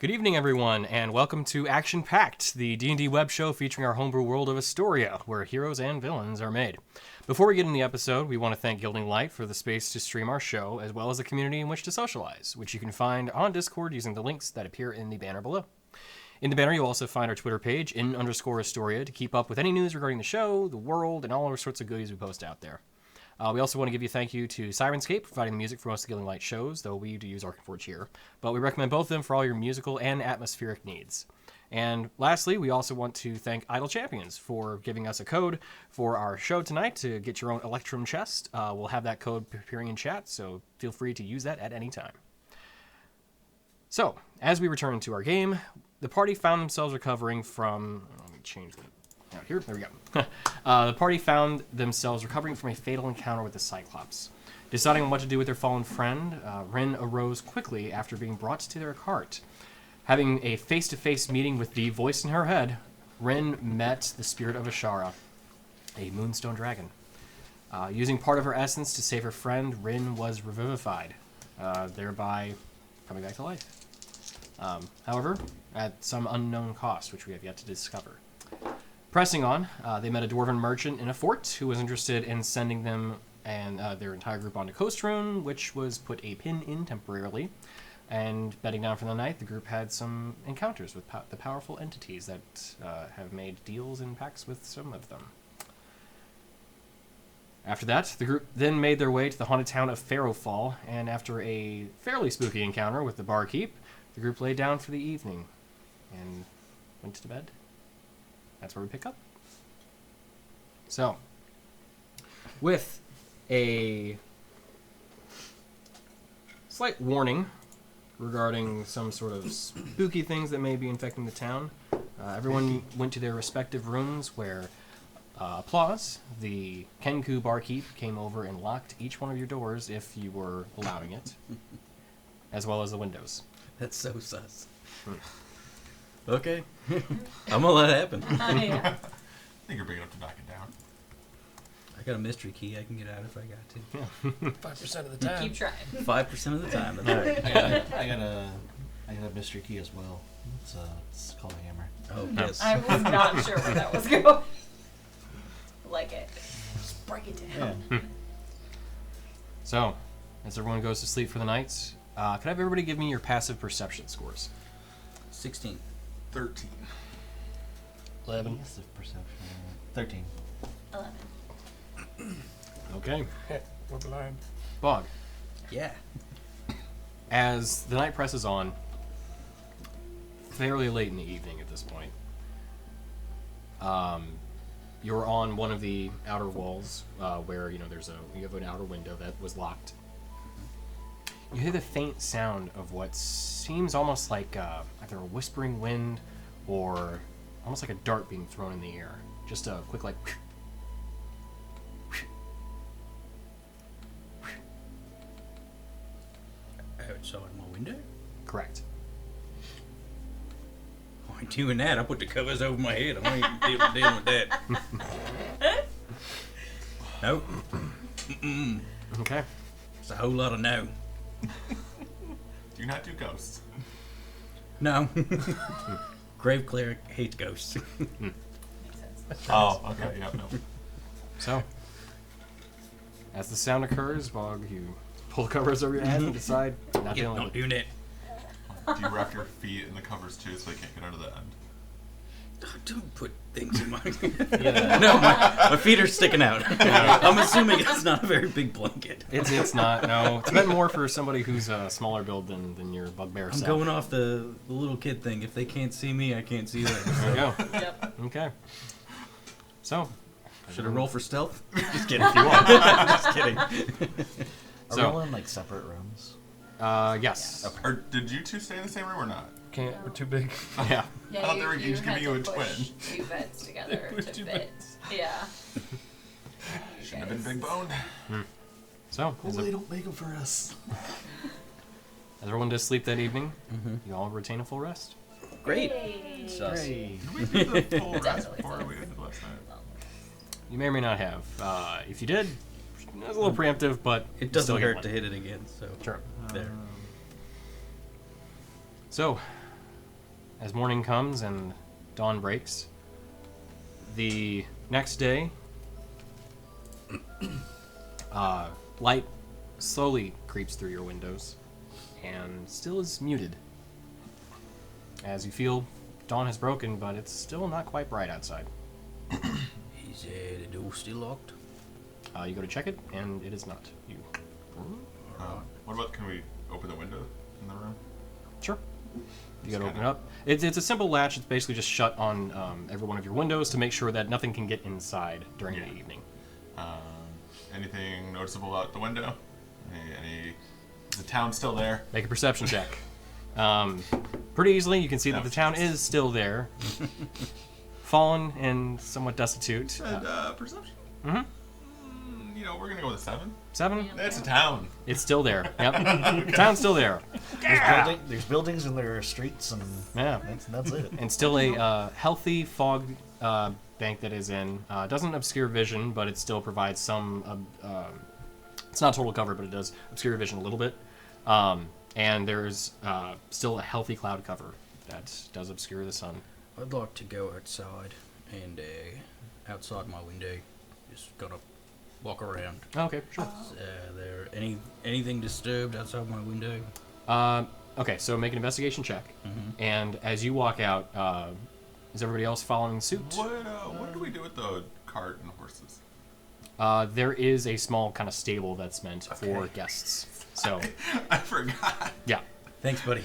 Good evening, everyone, and welcome to Action Pact, the D&D web show featuring our homebrew world of Istoria, where heroes and villains are made. Before we get into the episode, we want to thank Gilding Light for the space to stream our show, as well as the community in which to socialize, which you can find on Discord using the links that appear in the banner below. In the banner, you'll also find our Twitter page, _Istoria, to keep up with any news regarding the show, the world, and all other sorts of goodies we post out there. We also want to give you a thank you to Sirenscape, providing the music for most of the Gilding Light shows, though we do use Arkenforge here. But we recommend both of them for all your musical and atmospheric needs. And lastly, we also want to thank Idle Champions for giving us a code for our show tonight to get your own Electrum chest. We'll have that code appearing in chat, so feel free to use that at any time. So, as we return to our game, the party found themselves recovering from... Let me change that. Out here, there we go. The party found themselves recovering from a fatal encounter with the Cyclops. Deciding on what to do with their fallen friend, Rin arose quickly after being brought to their cart. Having a face-to-face meeting with the voice in her head, Rin met the spirit of Ashara, a moonstone dragon. Using part of her essence to save her friend, Rin was revivified, thereby coming back to life. However, at some unknown cost, which we have yet to discover. Pressing on, they met a dwarven merchant in a fort who was interested in sending them and their entire group onto Coastrune, which was put a pin in temporarily. And bedding down for the night, the group had some encounters with the powerful entities that have made deals and pacts with some of them. After that, the group then made their way to the haunted town of Pharaohfall, and after a fairly spooky encounter with the barkeep, the group lay down for the evening and went to bed. That's where we pick up. So, with a slight warning regarding some sort of spooky things that may be infecting the town, everyone went to their respective rooms where Applause, the Kenku barkeep, came over and locked each one of your doors if you were allowing it, as well as the windows. That's so sus. Okay. I'm gonna let it happen. Yeah. I think you're big enough to knock it down. I got a mystery key. I can get out if I got to. 5% of the time. Keep trying. 5% of the time. That's right. I got a mystery key as well. It's called a hammer. Oh, yes. I was not sure where that was going. Like it. Just break it down. Yeah. So, as everyone goes to sleep for the night, could I have everybody give me your passive perception scores? 16. 13. 11. Passive perception. 13. 11. Okay. We're blind. Bog. Yeah. As the night presses on, fairly late in the evening at this point, you're on one of the outer walls where you have an outer window that was locked. You hear the faint sound of what seems almost like either a whispering wind or almost like a dart being thrown in the air. Just a quick like. Outside my window? Correct. I ain't doing that. I put the covers over my head. I ain't dealing with that. Nope. Mm-mm. Okay. It's a whole lot of no. Do not do ghosts. No. Grave cleric hates ghosts. Makes sense. Oh, okay, yeah, no. So, as the sound occurs, Bog, you pull the covers over your head and decide not Yeah, dealing not with it. doing that. Do you wrap your feet in the covers too so they can't get under the end? Don't put things in my... Yeah. No, my feet are sticking out. I'm assuming it's not a very big blanket. It's not, no. It's meant more for somebody who's a smaller build than your bugbear I'm self. going off the little kid thing. If they can't see me, I can't see them. There you go. Yep. Okay. So, Should I roll for stealth? Just kidding. if you want. Just kidding. Are we all So, in like separate rooms? yes. Or did you two stay in the same room or not? Can't. We're too big. Yeah. Yeah, I thought they were each had giving you to a push twin. 2 beds together Push to 2 fit. Yeah. Shouldn't have been big boned. So, Well, they don't make them for us. as everyone does sleep that evening, Mm-hmm. you all retain a full rest. Great. Yay. Sus. Did we do the full rest Definitely before so. we did last night? You may or may not have. If you did, it was a little preemptive, but It you doesn't still get hurt one. to hit it again, so Sure. there. So, as morning comes and dawn breaks, the next day, light slowly creeps through your windows and still is muted. As you feel dawn has broken, but it's still not quite bright outside. Is the door still locked? You go to check it, and it is not. You What about, can we open the window in the room? Sure. You Just gotta open it kinda- up. It's a simple latch. It's basically just shut on every one of your windows to make sure that nothing can get inside during the evening. Anything noticeable out the window? Is the town still there? Make a perception check. Pretty easily, you can see that the town is still there. Fallen and somewhat destitute. Perception? Mhm. You know, we're gonna go with a 7. 7? That's a town. It's still there. Yep. The town's still there. There's buildings and there are streets, and Yeah. that's it. And still a healthy fog bank that is in. Doesn't obscure vision, but it still provides some. It's not total cover, but it does obscure vision a little bit. And there's still a healthy cloud cover that does obscure the sun. I'd like to go outside and outside my window, just gotta walk around. Okay, sure. There anything disturbed outside my window? Okay, so make an investigation check. Mhm. And as you walk out, is everybody else following suit? What do we do with the cart and horses? There is a small kind of stable that's meant for Okay. guests. So, I forgot. yeah. Thanks, buddy.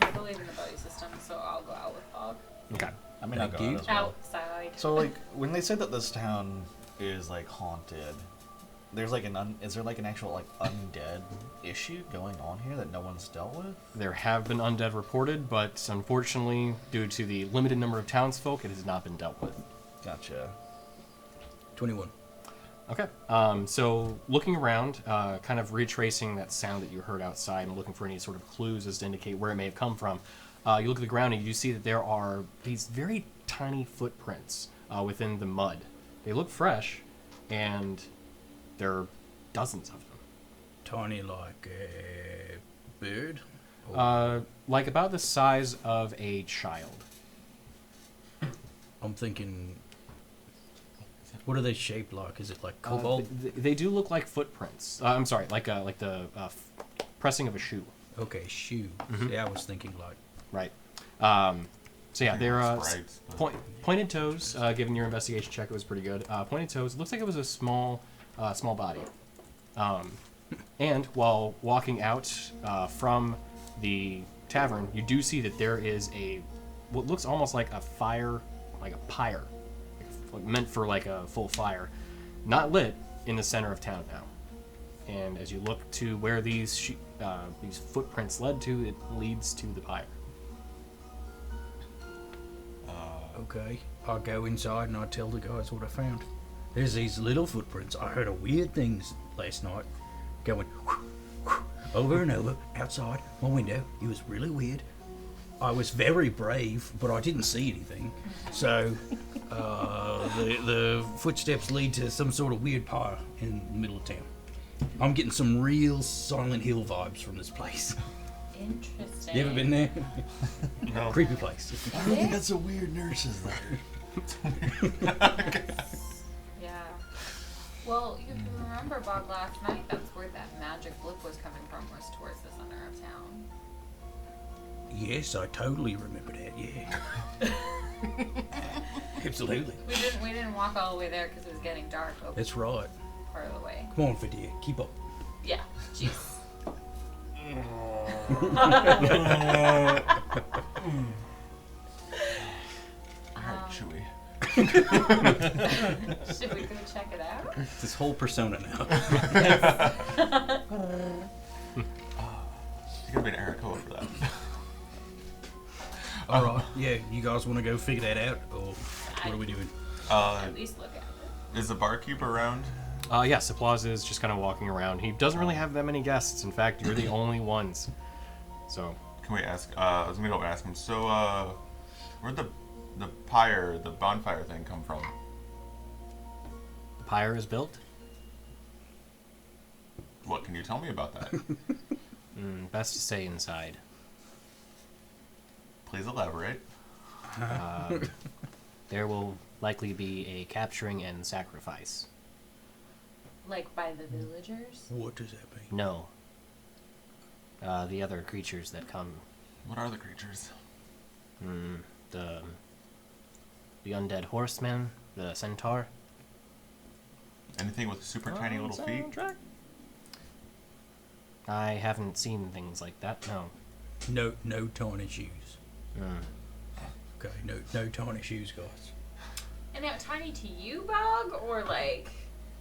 I believe in the buddy system, so I'll go out with Fog. Okay. I mean, I'll Thank go you. out as well. Outside. So, like, when they say that this town is like haunted, there's like is there like an actual like undead issue going on here that no one's dealt with? There have been undead reported, but unfortunately, due to the limited number of townsfolk, it has not been dealt with. Gotcha. 21. Okay. So looking around, kind of retracing that sound that you heard outside and looking for any sort of clues as to indicate where it may have come from, you look at the ground and you see that there are these very tiny footprints within the mud. They look fresh, and there are dozens of them. Tiny like a bird? Like about the size of a child. I'm thinking, what are they shaped like? Is it like cobalt? They do look like footprints. I'm sorry, like the pressing of a shoe. Okay, shoe. Yeah, I was thinking like. Right. So yeah, they're Sprites, but- pointed toes. Given your investigation check, it was pretty good. Pointed toes. It looks like it was a small body. And while walking out from the tavern, you do see that there is what looks almost like a fire, like a pyre, like meant for like a full fire, not lit, in the center of town now. And as you look to where these footprints led to, it leads to the pyre. Okay, I'll go inside and I'll tell the guys what I found. There's these little footprints. I heard a weird things last night going over and over outside my window. It was really weird. I was very brave, but I didn't see anything. So the footsteps lead to some sort of weird pyre in the middle of town. I'm getting some real Silent Hill vibes from this place. Interesting. You ever been there? No. Creepy place. I really got some weird nurses there. Yeah. Well, if you remember, Bob, last night, that's where that magic blip was coming from, was towards the center of town. Yes, I totally remember that. Yeah. Absolutely. We didn't walk all the way there because it was getting dark. But That's right. part of the way. Come on, Fadir, keep up. Yeah. Jeez. Alright, Chewy. Should we go check it out? It's this whole persona now. You gotta be an Arakoa for that. All right. Yeah, you guys want to go figure that out, or what are we doing? At least look at it. Is the barkeep around? Yes, Applause is just kind of walking around. He doesn't really have that many guests. In fact, you're the only ones. So, Can we ask? I was gonna go ask him. So, where'd the pyre, the bonfire thing come from? the pyre is built. What can you tell me about that? Best to stay inside. Please elaborate. There will likely be a capturing and sacrifice. Like by the villagers? What does that mean? No. The other creatures that come. What are the creatures? The undead horseman, the centaur. Anything with super tiny little feet? I haven't seen things like that, no. No tiny shoes. Okay, no tiny shoes, guys. And now, tiny to you, Bog? Or like,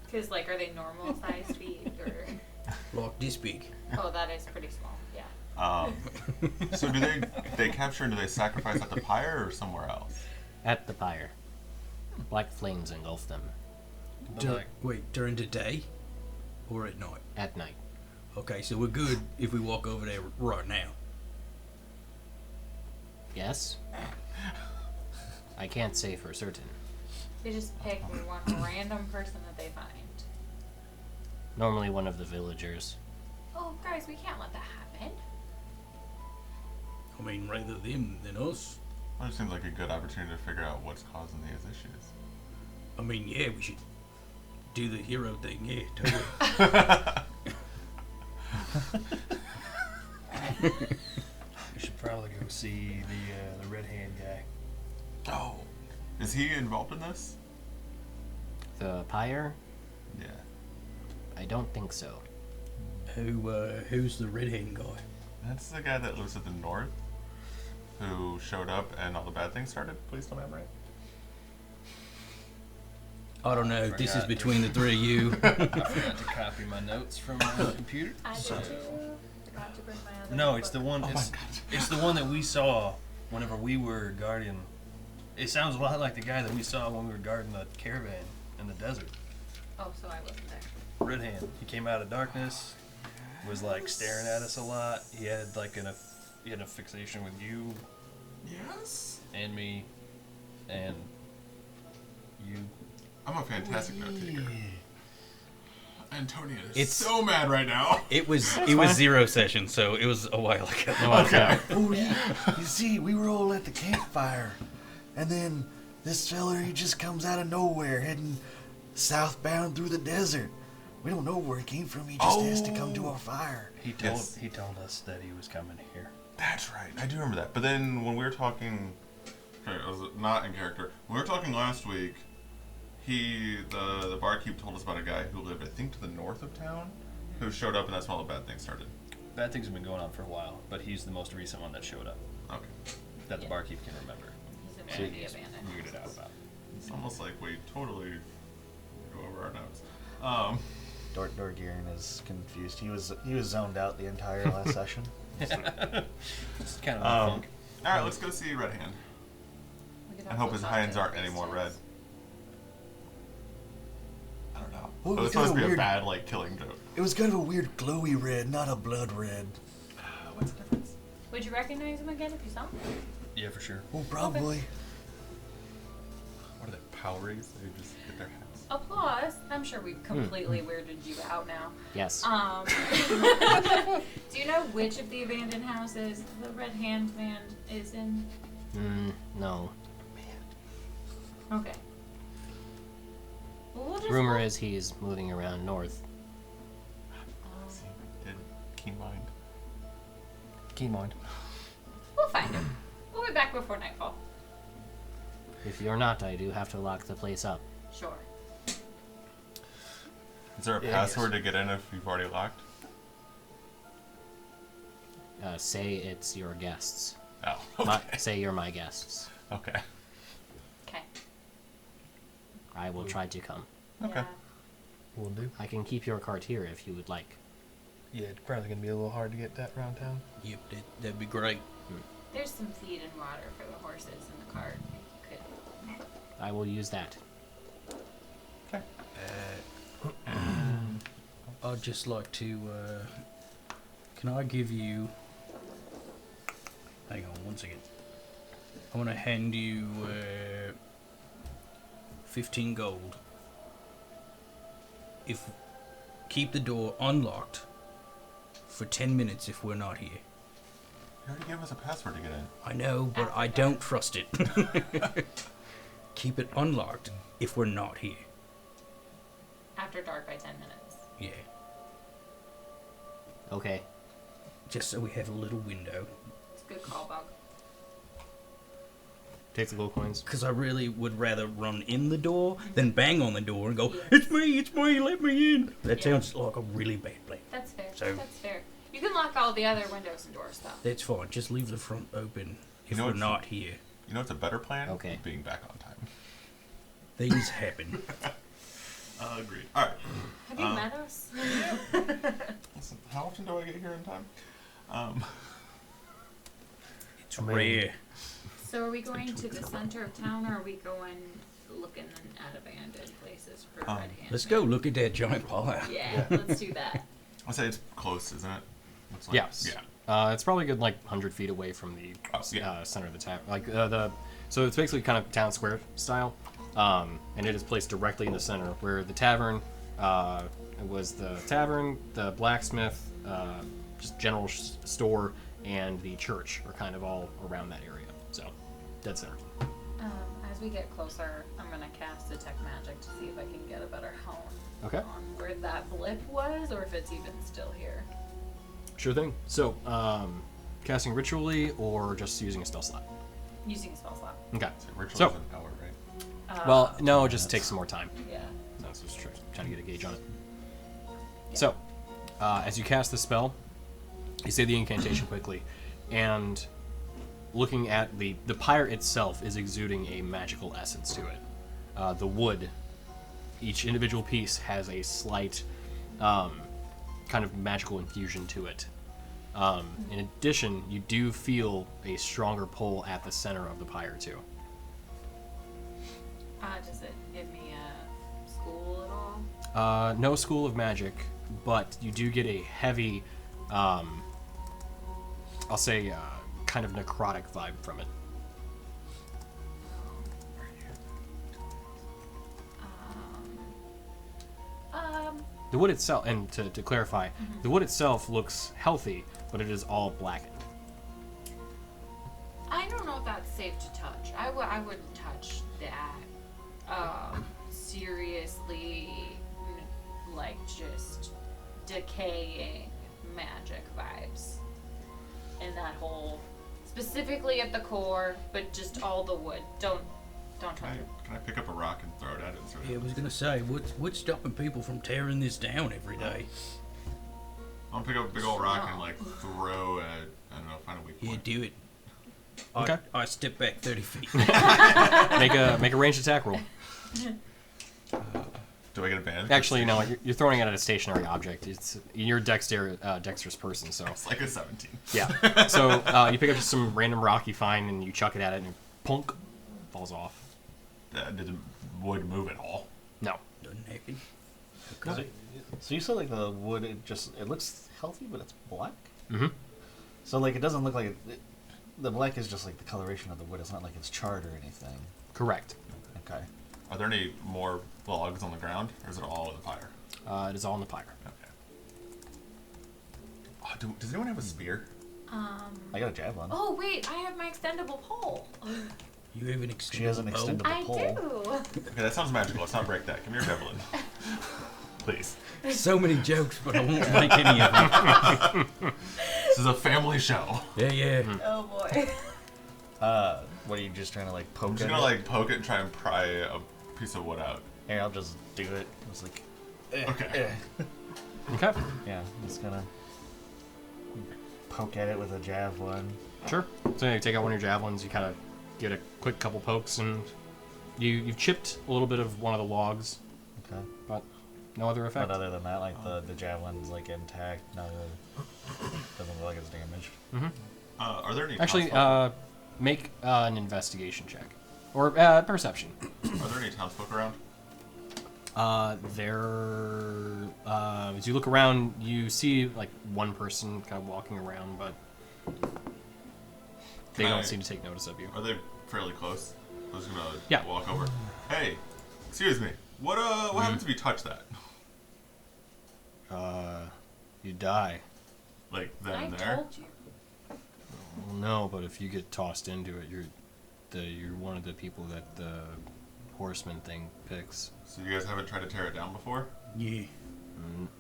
because like, are they normal sized feet? Or Like this big. oh, that is pretty small. Yeah. So do they capture and do they sacrifice at the pyre or somewhere else? At the pyre. Black flames engulf them Wait, during the day? Or at night? at night. Okay, so we're good if we walk over there right now. Yes? I can't say for certain. They just pick one random person that they find. Normally one of the villagers. Oh, guys, we can't let that happen. I mean, rather them than us. Well, it seems like a good opportunity to figure out what's causing these issues. I mean, yeah, we should do the hero thing, yeah, totally. We should probably go see the red hand guy. Oh. Is he involved in this? The pyre? Yeah. I don't think so. Who's the redhead guy? That's the guy that lives at the north who showed up and all the bad things started. Please tell me I'm right. I don't know. This is Forgot. between the three of you. I forgot to copy my notes from my computer. I did So too. Forgot to bring my other no, it's the book. one. It's the one that we saw whenever we were guarding. It sounds a lot like the guy that we saw when we were guarding the caravan in the desert. Oh, so I wasn't there. Red hand. He came out of darkness. Was like staring at us a lot. He had like he had a fixation with you Yes. and me and you. I'm a fantastic note taker. Antonia is It's- so mad right now. It was zero session, so it was a while ago. Okay. Oh, you see, we were all at the campfire, and then this fella, he just comes out of nowhere, heading southbound through the desert. We don't know where he came from. He just has to come to our fire. He told Yes. he told us that he was coming here. That's right. I do remember that. But then when we were talking, okay, I was not in character. When we were talking last week, the barkeep told us about a guy who lived, I think, to the north of town, who showed up, and that's when all the bad things started. Bad things have been going on for a while, but he's the most recent one that showed up Okay. that the barkeep can remember. He's in And one of the he's abandoned weirded out houses. about. It's almost like we totally go over our notes. Dorgirin is confused. He was zoned out the entire last session. It's kind of a funk. All right, let's go see Red Hand. We could I hope also his talk hands to aren't the any more red. priestess. I don't know. Well, But we it's supposed to got a be a weird- bad, like, killing joke. It was kind of a weird glowy red, not a blood red. What's the difference? Would you recognize him again if you saw him? Yeah, for sure. Well, probably. What are they, Poweries? They just get their hats. Applause. I'm sure we've completely weirded you out now. Yes. Do you know which of the abandoned houses the Red Hand Man is in? No. Okay. Well, we'll just Rumor look- is he's moving around north. See, did keen mind. Keen mind. We'll find him. We'll be back before nightfall. If you're not, I do have to lock the place up. Sure. Is there a Yeah, I password to get in if you've already locked? Say it's your guests. Oh, okay. Say you're my guests. Okay. Okay. I will try to come. Okay. Yeah. Will do. I can keep your cart here if you would like. Yeah, it's probably gonna be a little hard to get that around town. Yep, that'd be great. There's some feed and water for the horses in the cart. If you could. I will use that. I'd just like to, can I give you, hang on one second. I want to hand you 15 gold. Keep the door unlocked for 10 minutes if we're not here. already gave us a password to get in. I know, but I don't trust it. Keep it unlocked if we're not here. After dark by 10 minutes. Yeah. Okay. Just so we have a little window. It's a good call, Bug. Take the gold coins. Because I really would rather run in the door than bang on the door and go, it's me, let me in. That sounds like a really bad plan. That's fair. So- That's fair. You can lock all the other windows and doors, though. That's fine. Just leave the front open if You know we're what's- not here. You know what's a better plan? Okay. Being back on time. Things happen. Agreed. All right. Have you met us? Listen, how often do I get here in time? It's rare. So are we going to the center of town, or are we going looking at abandoned places for Red Hand? Let's go look at that giant pile. Yeah, let's do that. I'll say it's close, isn't it? Looks like, Yes. Yeah. It's probably good, like 100 feet away from the Yeah. center of the town. So it's basically kind of town square style, and it is placed directly in the center, where the tavern was the tavern, the blacksmith, just general store, and the church are kind of all around that area. So, dead center. As we get closer, I'm gonna cast Detect Magic to see if I can get a better hone Okay. on where that blip was, or if it's even still here. Sure thing. So, casting ritually or just using a spell slot? Using a spell slot. Okay. So ritual So- is an hour, right? Well, no, it just takes some more time. Yeah. That's just trying to get a gauge on it. So, as you cast the spell, you say the incantation quickly, and looking at the pyre itself is exuding a magical essence to it. The wood, each individual piece has a slight kind of magical infusion to it. In addition, you do feel a stronger pull at the center of the pyre too. Does it give me a school at all? No school of magic, but you do get a heavy, I'll say, kind of necrotic vibe from it. The wood itself, and to clarify, the wood itself looks healthy, but it is all blackened. I don't know if that's safe to touch. I wouldn't touch that. Seriously, like just decaying magic vibes. And that whole, specifically at the core, but just all the wood. Don't touch it. Can I pick up a rock and throw it at it? And sort of Yeah, I was gonna say, what's stopping people from tearing this down every day? I'll pick up a big old rock and like throw at, I don't know, find a weak Yeah, point. do it. Okay. I step back 30 feet. Make a ranged attack roll. Do I get advantage? Actually, no, you're throwing it at a stationary object. You're a dexterous person, so It's like a 17. yeah. So you pick up just some random rock you find and you chuck it at it, and punk, falls off. Did the wood move at all? No. Doesn't happen. So you said like the wood, it looks healthy, but it's black. Mm-hmm. So like it doesn't look like the black is just like the coloration of the wood. It's not like it's charred or anything. Correct. Okay. Are there any more logs on the ground, or is it all in the fire? It is all in the pyre. Okay. Oh, does anyone have a spear? I got a javelin. Oh wait, I have my extendable pole. You have an extendable She has an bow? extendable I pole. do. Okay, that sounds magical. Let's not break that. Give me your javelin. Please. So many jokes, but I won't make any of them. This is a family show. Yeah, yeah. Oh boy. What are you just trying to like poke I'm just at gonna it? like poke it and try and pry a piece of wood out. Here, I'll just do it. It's like, Okay. Okay. yeah, I'm just gonna poke at it with a javelin. Sure. So you take out one of your javelins, you kind of give it a quick couple pokes, and you've chipped a little bit of one of the logs, Okay. but no other effect. But other than that, like the javelin's like intact. Doesn't look like it's damaged. Are there any Actually, townsfolk, make an investigation check. Or perception. are there any townsfolk around? As you look around, you see like one person kind of walking around, but they Can don't I- seem to take notice of you. Are they fairly close? I was gonna Yeah. walk over. Hey, excuse me. What happens if you touch that? You die. Like then I and there? told you. Well, no, but if you get tossed into it, you're one of the people that the horseman thing picks. So you guys haven't tried to tear it down before? Yeah.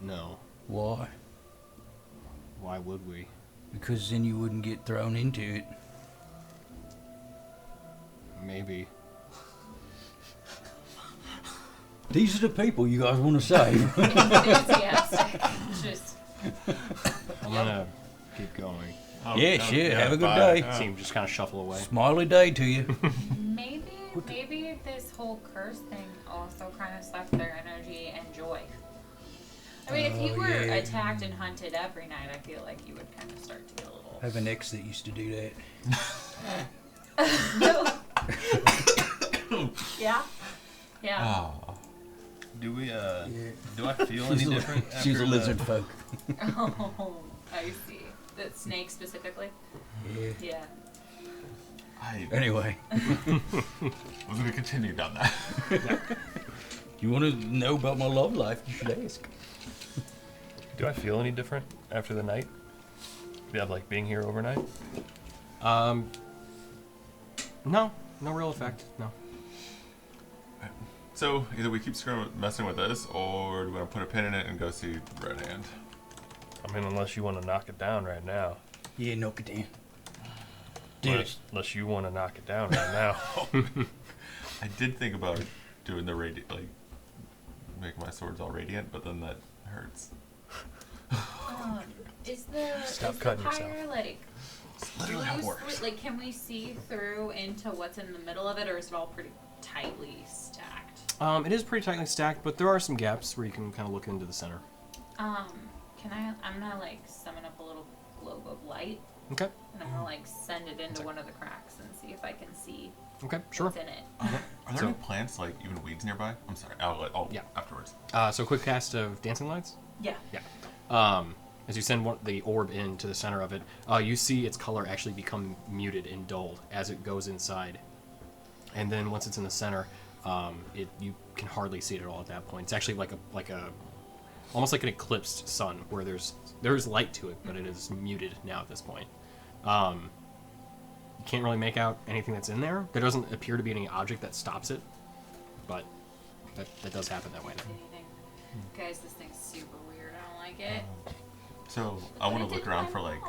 No. Why? Why would we? Because then you wouldn't get thrown into it. Maybe. These are the people you guys want to save. Enthusiastic. Just I'm gonna keep going. Oh, Yeah, no, shit, have a good bye. day. Team just kind of shuffle away. Smiley day to you. maybe this whole curse thing also kind of sucked their energy and joy. I mean, if you were attacked and hunted every night, I feel like you would kind of start to get a little. I have an ex that used to do that. Yeah. Yeah. Oh. Do we, do I feel any different? She's a after lizard folk. Oh, I see. The snake specifically. Yeah. Yeah. I Anyway, was going to continue down that. you want to know about my love life, you should ask. Do I feel any different after the night? Yeah, like being here overnight? No real effect. No. So either we keep messing with this, or do we want to put a pin in it and go see Red Hand? I mean, unless you want to knock it down right now. Yeah, knock it down. Dude, Unless you want to knock it down right now. I did think about doing the making my swords all radiant, but then that hurts. Is the Stop is the cutting pyre yourself. like? Literally how it works. loose? Like, can we see through into what's in the middle of it, or is it all pretty tightly stacked? It is pretty tightly stacked, but there are some gaps where you can kind of look into the center. Can I? I'm gonna like summon up a little globe of light, Okay. and I'm gonna like send it into one of the cracks and see if I can see Okay. Sure. what's in it. Are there So- any plants, like even weeds nearby? I'm sorry. Yeah. Afterwards. So quick cast of dancing lights. Yeah. As you send the orb into the center of it, you see its color actually become muted and dulled as it goes inside. And then once it's in the center, you can hardly see it at all at that point. It's actually like a almost like an eclipsed sun, where there's light to it, but it is muted now at this point. You can't really make out anything that's in there. There doesn't appear to be any object that stops it, but that does happen that way now. Anything. Guys, this thing's super weird. I don't like it. So I want to look around for like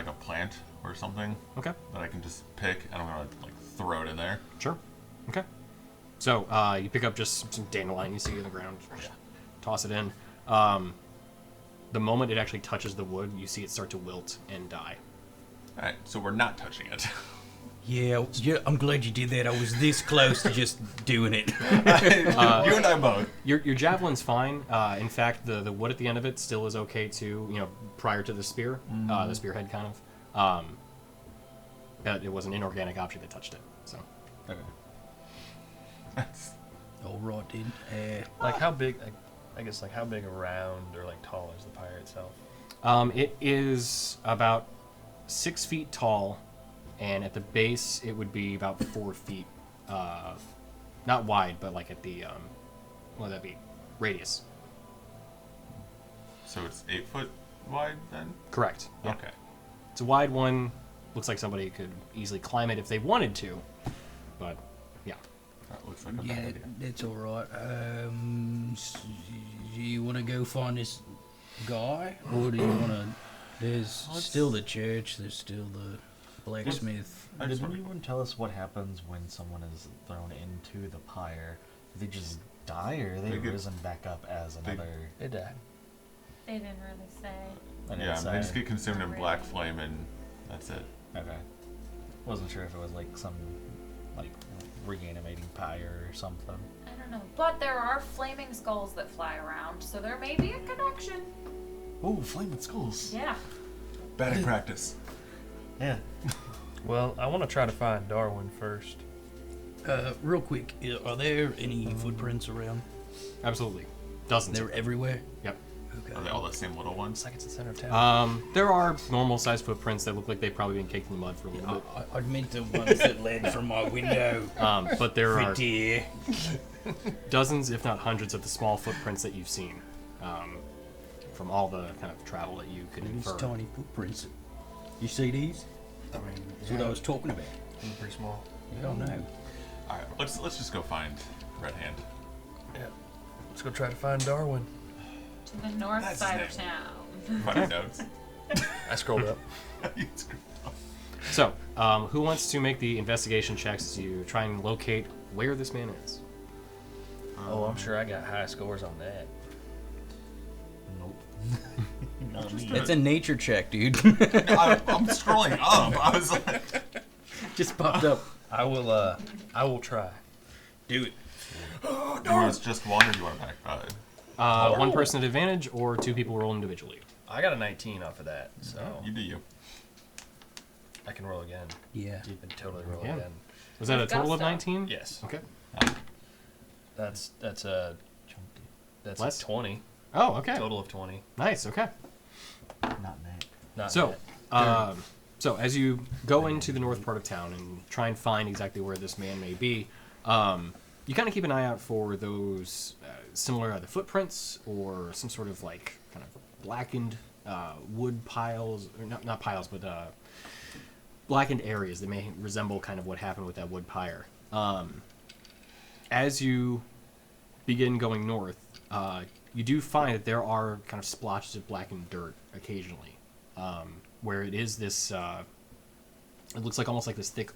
a plant or something Okay. that I can just pick, and I'm gonna like throw it in there. Sure. Okay. So you pick up just some dandelion you see in the ground, toss it in. The moment it actually touches the wood, you see it start to wilt and die. All right, so we're not touching it. yeah, I'm glad you did that. I was this close to just doing it. You and I both. Your javelin's fine. In fact, the wood at the end of it still is okay too. Prior to the spear, the spearhead kind of. But it was an inorganic object that touched it. So. Okay. All right, dude. Like how big, I guess, like how big around or like tall is the pyre itself? It is about 6 feet tall, and at the base it would be about 4 feet. Not wide, but like at the what would that be? Radius. So it's 8 foot wide then? Correct. Yeah. Okay. It's a wide one. Looks like somebody could easily climb it if they wanted to, but yeah. That looks like a bad Yeah, idea. that's all right. Do you want to go find this guy, or do you want to? There's still the church. There's still the blacksmith. I just Did wanna- anyone tell us what happens when someone is thrown into the pyre? Do they just die, or are they They get- risen back up as they- another? It died. They didn't really say. I didn't Yeah, say. they just get consumed in Not black really. flame, and that's it. Okay. Wasn't sure if it was like some like reanimating pyre or something. I don't know. But there are flaming skulls that fly around, so there may be a connection. Oh, flaming skulls. Yeah. Bad at practice. Yeah. Well, I want to try to find Darwin first. Real quick, are there any footprints around? Absolutely. Dozens. They're everywhere. Yep. Okay. Are they all the same little ones? It's like it's the center of town. There are normal sized footprints that look like they've probably been caked in the mud for a little bit. I meant the ones that led from my window. But there are Dear. dozens, if not hundreds, of the small footprints that you've seen from all the kind of travel that you could These infer. tiny footprints. You see these? I mean, That's what I was talking about. they're pretty small. You don't know. All right, let's just go find Red Hand. Yeah. Let's go try to find Darwin. To the north That's side his of town. Funny notes. I scrolled up. So, who wants to make the investigation checks to try and locate where this man is? Oh, I'm sure I got high scores on that. Nope. Not me. That's a nature check, dude. I'm scrolling up. I was like, Just popped up. I will try. Do it. yours was just one, or do you want to back? One person at advantage, or two people roll individually. I got a 19 off of that, so You do you. I can roll again. Yeah. You can totally roll Yeah. again. Was that a With total of gusto. 19? Yes. Okay. That's a Less? 20. Oh, okay. Total of 20. Nice. Okay. Not Matt. Not So, net. so as you go into the north part of town and try and find exactly where this man may be, you kind of keep an eye out for those similar either footprints or some sort of like kind of blackened wood piles, or not piles, but blackened areas that may resemble kind of what happened with that wood pyre. As you begin going north, you do find that there are kind of splotches of blackened dirt occasionally, where it is this. It looks like almost like this thick,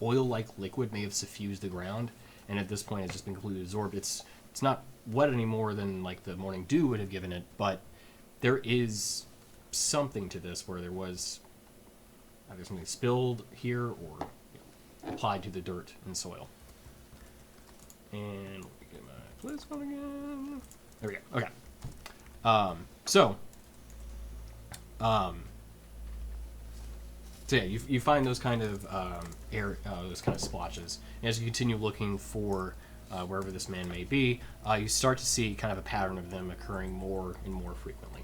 oil-like liquid may have suffused the ground, and at this point it's just been completely absorbed. It's not wet any more than like the morning dew would have given it, but there is something to this where there was either something spilled here or applied to the dirt and soil. And let me get my place going again. There we go. Okay. So yeah, you find those kind of those kind of splotches. And as you continue looking for wherever this man may be, you start to see kind of a pattern of them occurring more and more frequently.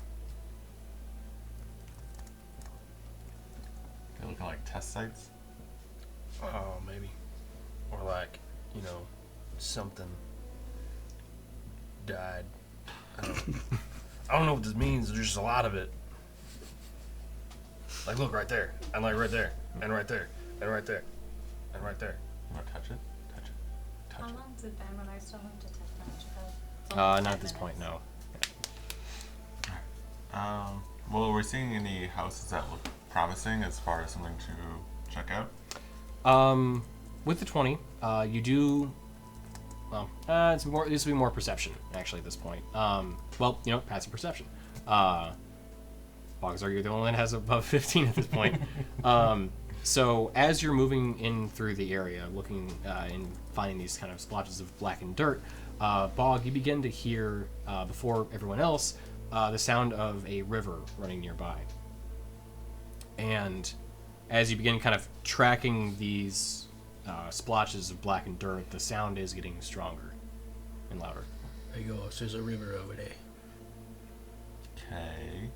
They look like test sites. Oh, maybe. Or like, something died. I don't know what this means. There's just a lot of it. Like, look right there, and like right there, and right there, and right there, and right there. You want to touch it? Touch it. How Touch it. long's it been when I still have to test magic? Not at this point, no. Well, are we seeing any houses that look promising as far as something to check out? With the 20, you do. Well, it's more. This would be more perception actually at this point. Passive perception. Bogzar, you're the only one that has above 15 at this point. So as you're moving in through the area, looking and finding these kind of splotches of blackened dirt, Bog, you begin to hear before everyone else the sound of a river running nearby. And as you begin kind of tracking these splotches of blackened dirt, the sound is getting stronger and louder. Hey guys, there's a river over there. Okay.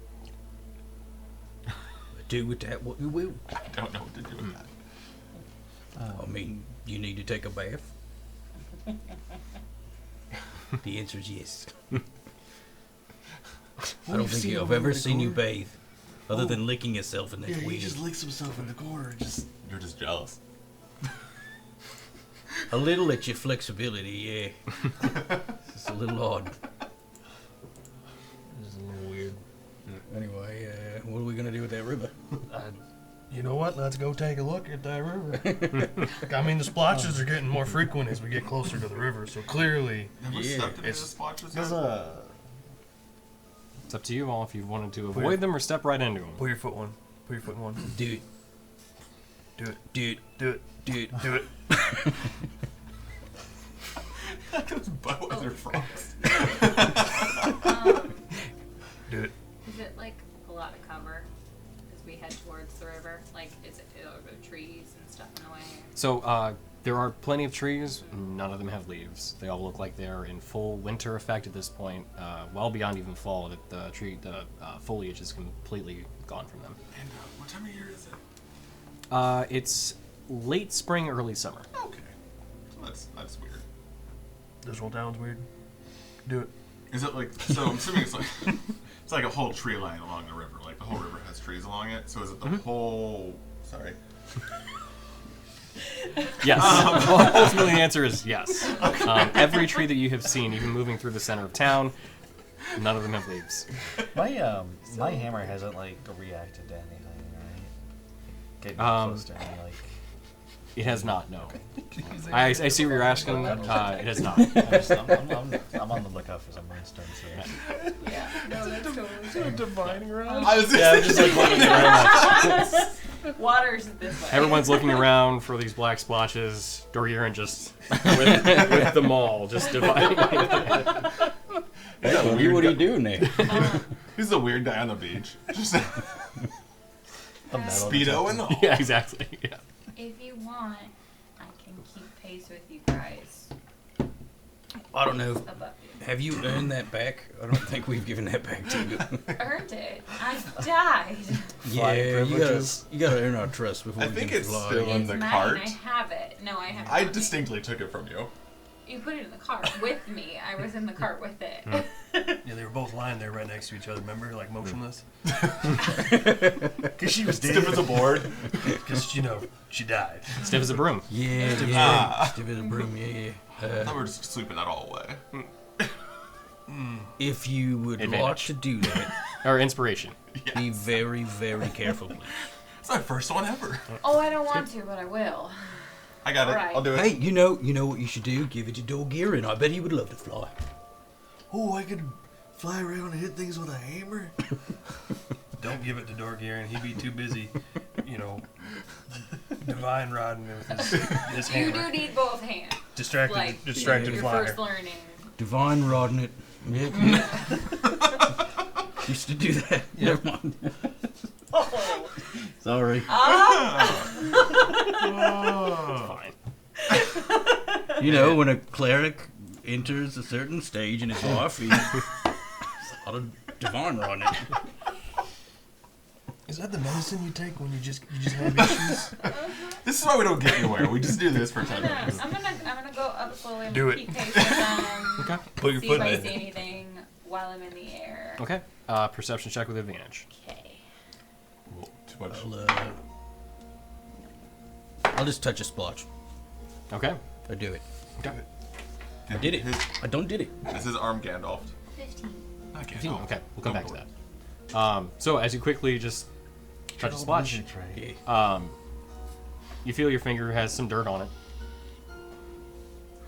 Do with that what you will. I don't know what to do with that. I mean, you need to take a bath? The answer is yes. I don't think I've ever seen you bathe, other than licking yourself in that Yeah, he weed. just licks himself in the corner. Just You're just jealous. A little at your flexibility, yeah. It's a little odd. This is a little weird. Anyway, what are we gonna do with that river? You know what? Let's go take a look at that river. I mean, the splotches are getting more frequent as we get closer to the river, so clearly. Have we Yeah, stepped into the it's- splotches There's yet? It's up to you all if you wanted to avoid them or step right into them. Put your foot one. Put your foot in one. Do it. Do it. Do it. Do it. Do it. Do it. Those Budweiser frogs. Do it. Is it like a lot of cover as we head towards the river? Like, is it are there trees and stuff in the way? So there are plenty of trees. None of them have leaves. They all look like they're in full winter effect at this point, well beyond even fall. That the foliage is completely gone from them. And what time of year is it? It's late spring, early summer. Okay. So that's weird. This whole town's weird. Do it. Is it like, so I'm assuming it's like, it's like a whole tree line along the river. Like the whole river has has trees along it. So is it the whole? Sorry. Yes. Ultimately, the answer is yes. Every tree that you have seen, even moving through the center of town, none of them have leaves. My hammer hasn't like reacted to anything, right? Getting close to any like. It has not. No. I see what you're asking. It has not. I'm on the lookout for some moonstone. So. Yeah, no, that's totally true. Divining rod. I was Yeah, I'm just like looking around. Water's this way. Everyone's looking around for these black splotches. Dorgiran just with the maul, just dividing. Hey, what are you doing there? He's a weird guy on the beach. Just Speedo and all. Yeah, exactly. Yeah. If you want, I can keep pace with you guys I don't know. above you. Have you earned that back? I don't think we've given that back to you. Earned it. I died. Yeah, you gotta earn our trust before I we think can it's fly. still in It's the mine. cart. I have it. No, I have it. I on me. distinctly took it from you. You put it in the cart with me. I was in the cart with it. Yeah, they were both lying there right next to each other. Remember, like motionless. Because she was dead. Stiff as a board. Because she died. Stiff as a broom. Yeah, Ah. Stiff as a broom, yeah. I thought we were just sweeping that all away. If you would like Advantage. to do that, Or inspiration. be very, very careful, please. It's my first one ever. Oh, I don't want to, but I will. I got it. Alright. I'll do it. Hey, you know what you should do? Give it to Dorgiran. I bet he would love to fly. Oh, I could fly around and hit things with a hammer? Don't give it to Dorgiran. He'd be too busy, divine rodding with his You hammer. do need both hands. Distracted your flyer. first learning. Divine rodding it. Yep. Used to do that. Never mind. Oh. Sorry. Fine. You know, when a cleric enters a certain stage in his life, he's a lot of divine rodding it. Is that the medicine you take when you just have issues? This is why we don't get anywhere. We just do this for 10 minutes. I'm gonna go up slowly. I'm Do gonna it. keep pace with them. Okay. Put your See foot if I in see it. anything while I'm in the air. Okay. Perception check with advantage. Okay. Well, too much. I'll just touch a splotch. Okay. I do it. Okay. I did it. I don't did it. This is arm Gandalf. 15. Not 15. Gandalf. Okay, we'll come back to that. So as you quickly just touch a splotch, Yeah. you feel your finger has some dirt on it.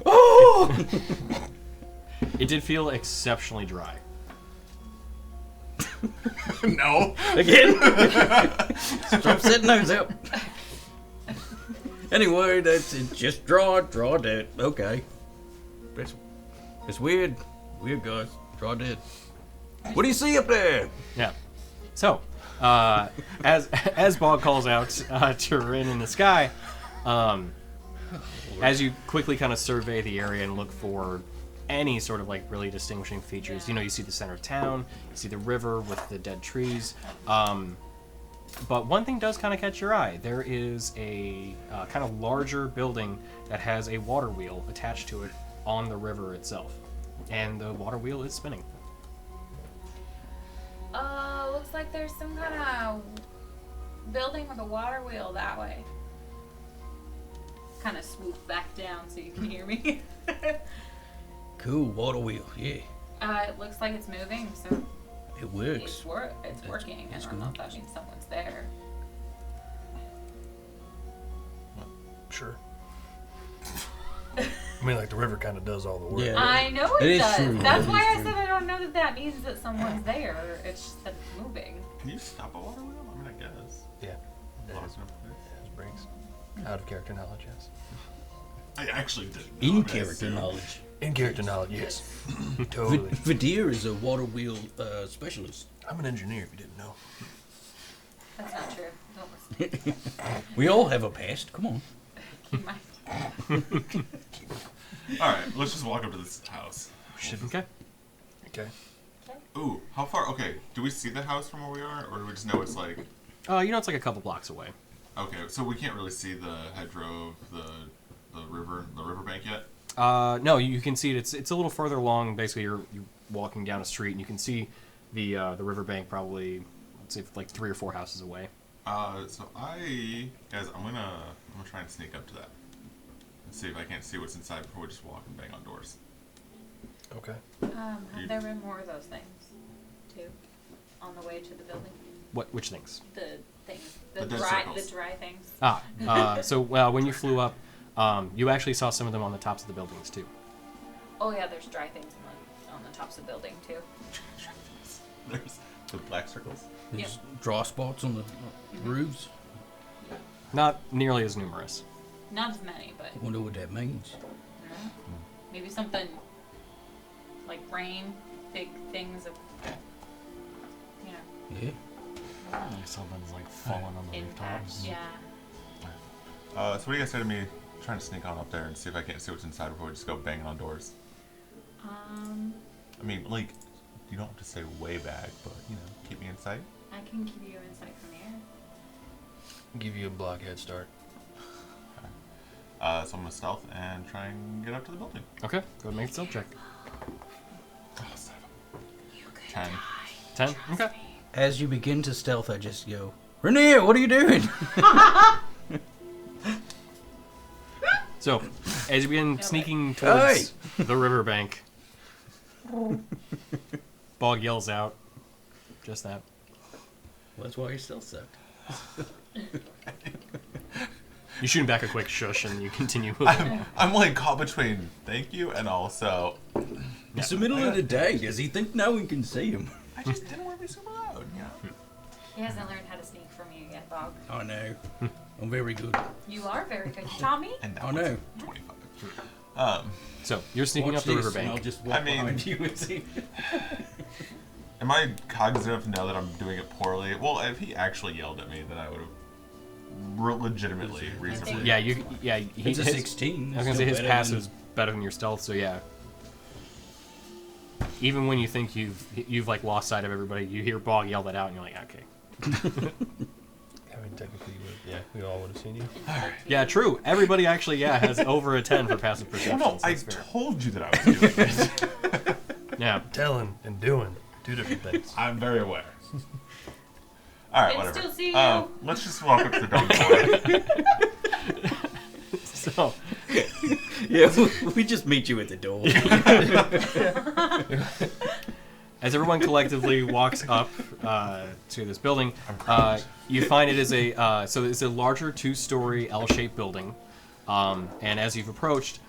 Oh! It did feel exceptionally dry. No. Again? Stop setting those up. Anyway, that's it. Just draw dead. Okay. It's weird. Weird, guys. Draw dead. What do you see up there? Yeah. So, as Bog calls out to Rin in the sky, as you quickly kind of survey the area and look for any sort of like really distinguishing features, you see the center of town, you see the river with the dead trees. But one thing does kind of catch your eye. There is a kind of larger building that has a water wheel attached to it on the river itself. And the water wheel is spinning. Looks like there's some kind of building with a water wheel that way. Kind of swoop back down so you can hear me. Cool, water wheel. Yeah. It looks like it's moving, so It works. it's working. that's I don't know if good. that means someone's there. Sure. I mean, like the river kind of does all the work. Yeah. I know It it is does. true. That's It why is I true. said I don't know that means that someone's there. It's just that it's moving. Can you stop a water wheel? I mean, I guess. Yeah. Lost enough place. As brings out of character knowledge, yes. I actually didn't. In know, but I character assumed. knowledge. In character knowledge, yes. Totally. Vadir is a water wheel specialist. I'm an engineer, if you didn't know. That's not true. Don't listen. We all have a past. Come on. Keep my All right, let's just walk up to this house. Okay. Okay. Ooh, how far? Okay, do we see the house from where we are, or do we just know it's like? It's like a couple blocks away. Okay, so we can't really see the hedgerow of the riverbank yet. No, you can see it. It's a little further along. Basically, you're walking down a street, and you can see the riverbank probably say like 3 or 4 houses away. So guys, I'm gonna try and sneak up to that and see if I can't see what's inside before we just walk and bang on doors. Okay. Have there been more of those things, too, on the way to the building? Which things? The things, The dead circles. the dry things. So when you flew up, you actually saw some of them on the tops of the buildings too. Oh yeah, there's dry things on the tops of the building too. There's the black circles. There's draw spots on the roofs. Not nearly as numerous. Not as many, but I wonder what that means. maybe something like rain, big things of, you know, Yeah. Something's like falling on the impact. rooftops. Yeah. So what do you guys say to me trying to sneak on up there and see if I can't see what's inside before we just go banging on doors? I mean, like, you don't have to stay way back, but, keep me in sight. I can give you insight from the air. Give you a block head start. So I'm going to stealth and try and get up to the building. Okay, go ahead and make a stealth check. Oh, son of You could 10. 10. Okay. As you begin to stealth, I just go, Rainier, what are you doing? So, as you begin sneaking towards the riverbank, Bog yells out, just that. Well, that's why you stealth sucked. You shoot him back a quick shush and you continue moving. I'm like caught between thank you and also It's the middle of the day. Does he think no one can see him? I just didn't want to be super loud. He hasn't learned how to sneak from you yet, Bog. I know. I'm very good. You are very good. You taught me. And that I was know. 25. So, you're sneaking Watch up the this, and riverbank. I'll just walk I mean- behind you and see. Am I cognizant enough to know that I'm doing it poorly? Well, if he actually yelled at me, then I would have legitimately, reasonably. Yeah, It's a 16. I was gonna say his passive's better than your stealth, so yeah. Even when you think you've like lost sight of everybody, you hear Bog yell that out, and you're like, okay. I mean, technically, we all would have seen you. Yeah, true. Everybody actually, has over a 10 for passive perception. No, so I that's fair. told you that I was doing it. Yeah. Telling and doing, 2 different things. I'm very aware. All right, Can whatever. still see you. Let's just walk up to the door. So, Yeah, we just meet you at the door. as everyone collectively walks up to this building, you find it is it's a larger 2-story L-shaped building, and as you've approached,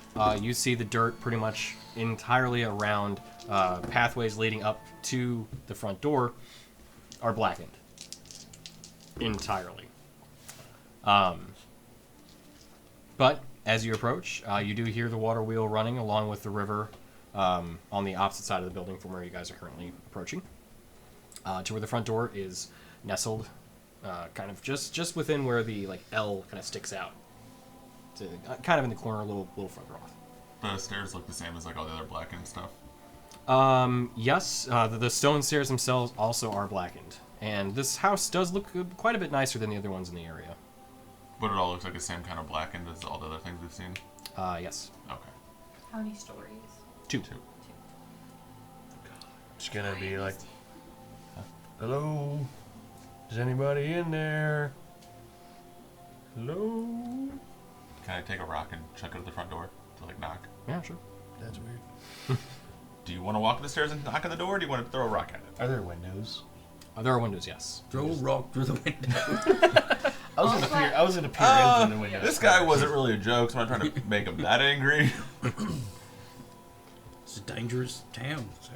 you see the dirt pretty much entirely around pathways leading up to the front door are blackened entirely. But as you approach, you do hear the water wheel running along with the river on the opposite side of the building from where you guys are currently approaching. To where the front door is nestled, kind of just within where the L kind of sticks out. To, kind of in the corner, a little further off. The stairs look the same as like all the other blackened stuff. Yes, the stone stairs themselves also are blackened, and this house does look quite a bit nicer than the other ones in the area. But it all looks like the same kind of blackened as all the other things we've seen. Yes. Okay. How many stories? 2. It's gonna be like, hello? Is anybody in there? Hello? Can I take a rock and chuck it at the front door to knock? Yeah, sure. That's weird. Do you want to walk up the stairs and knock on the door, or do you want to throw a rock at it? Are there windows? There are windows, yes. Throw a rock through the window. I was gonna peer in through the window. This guy wasn't really a joke, so I'm not trying to make him that angry. It's a dangerous town, so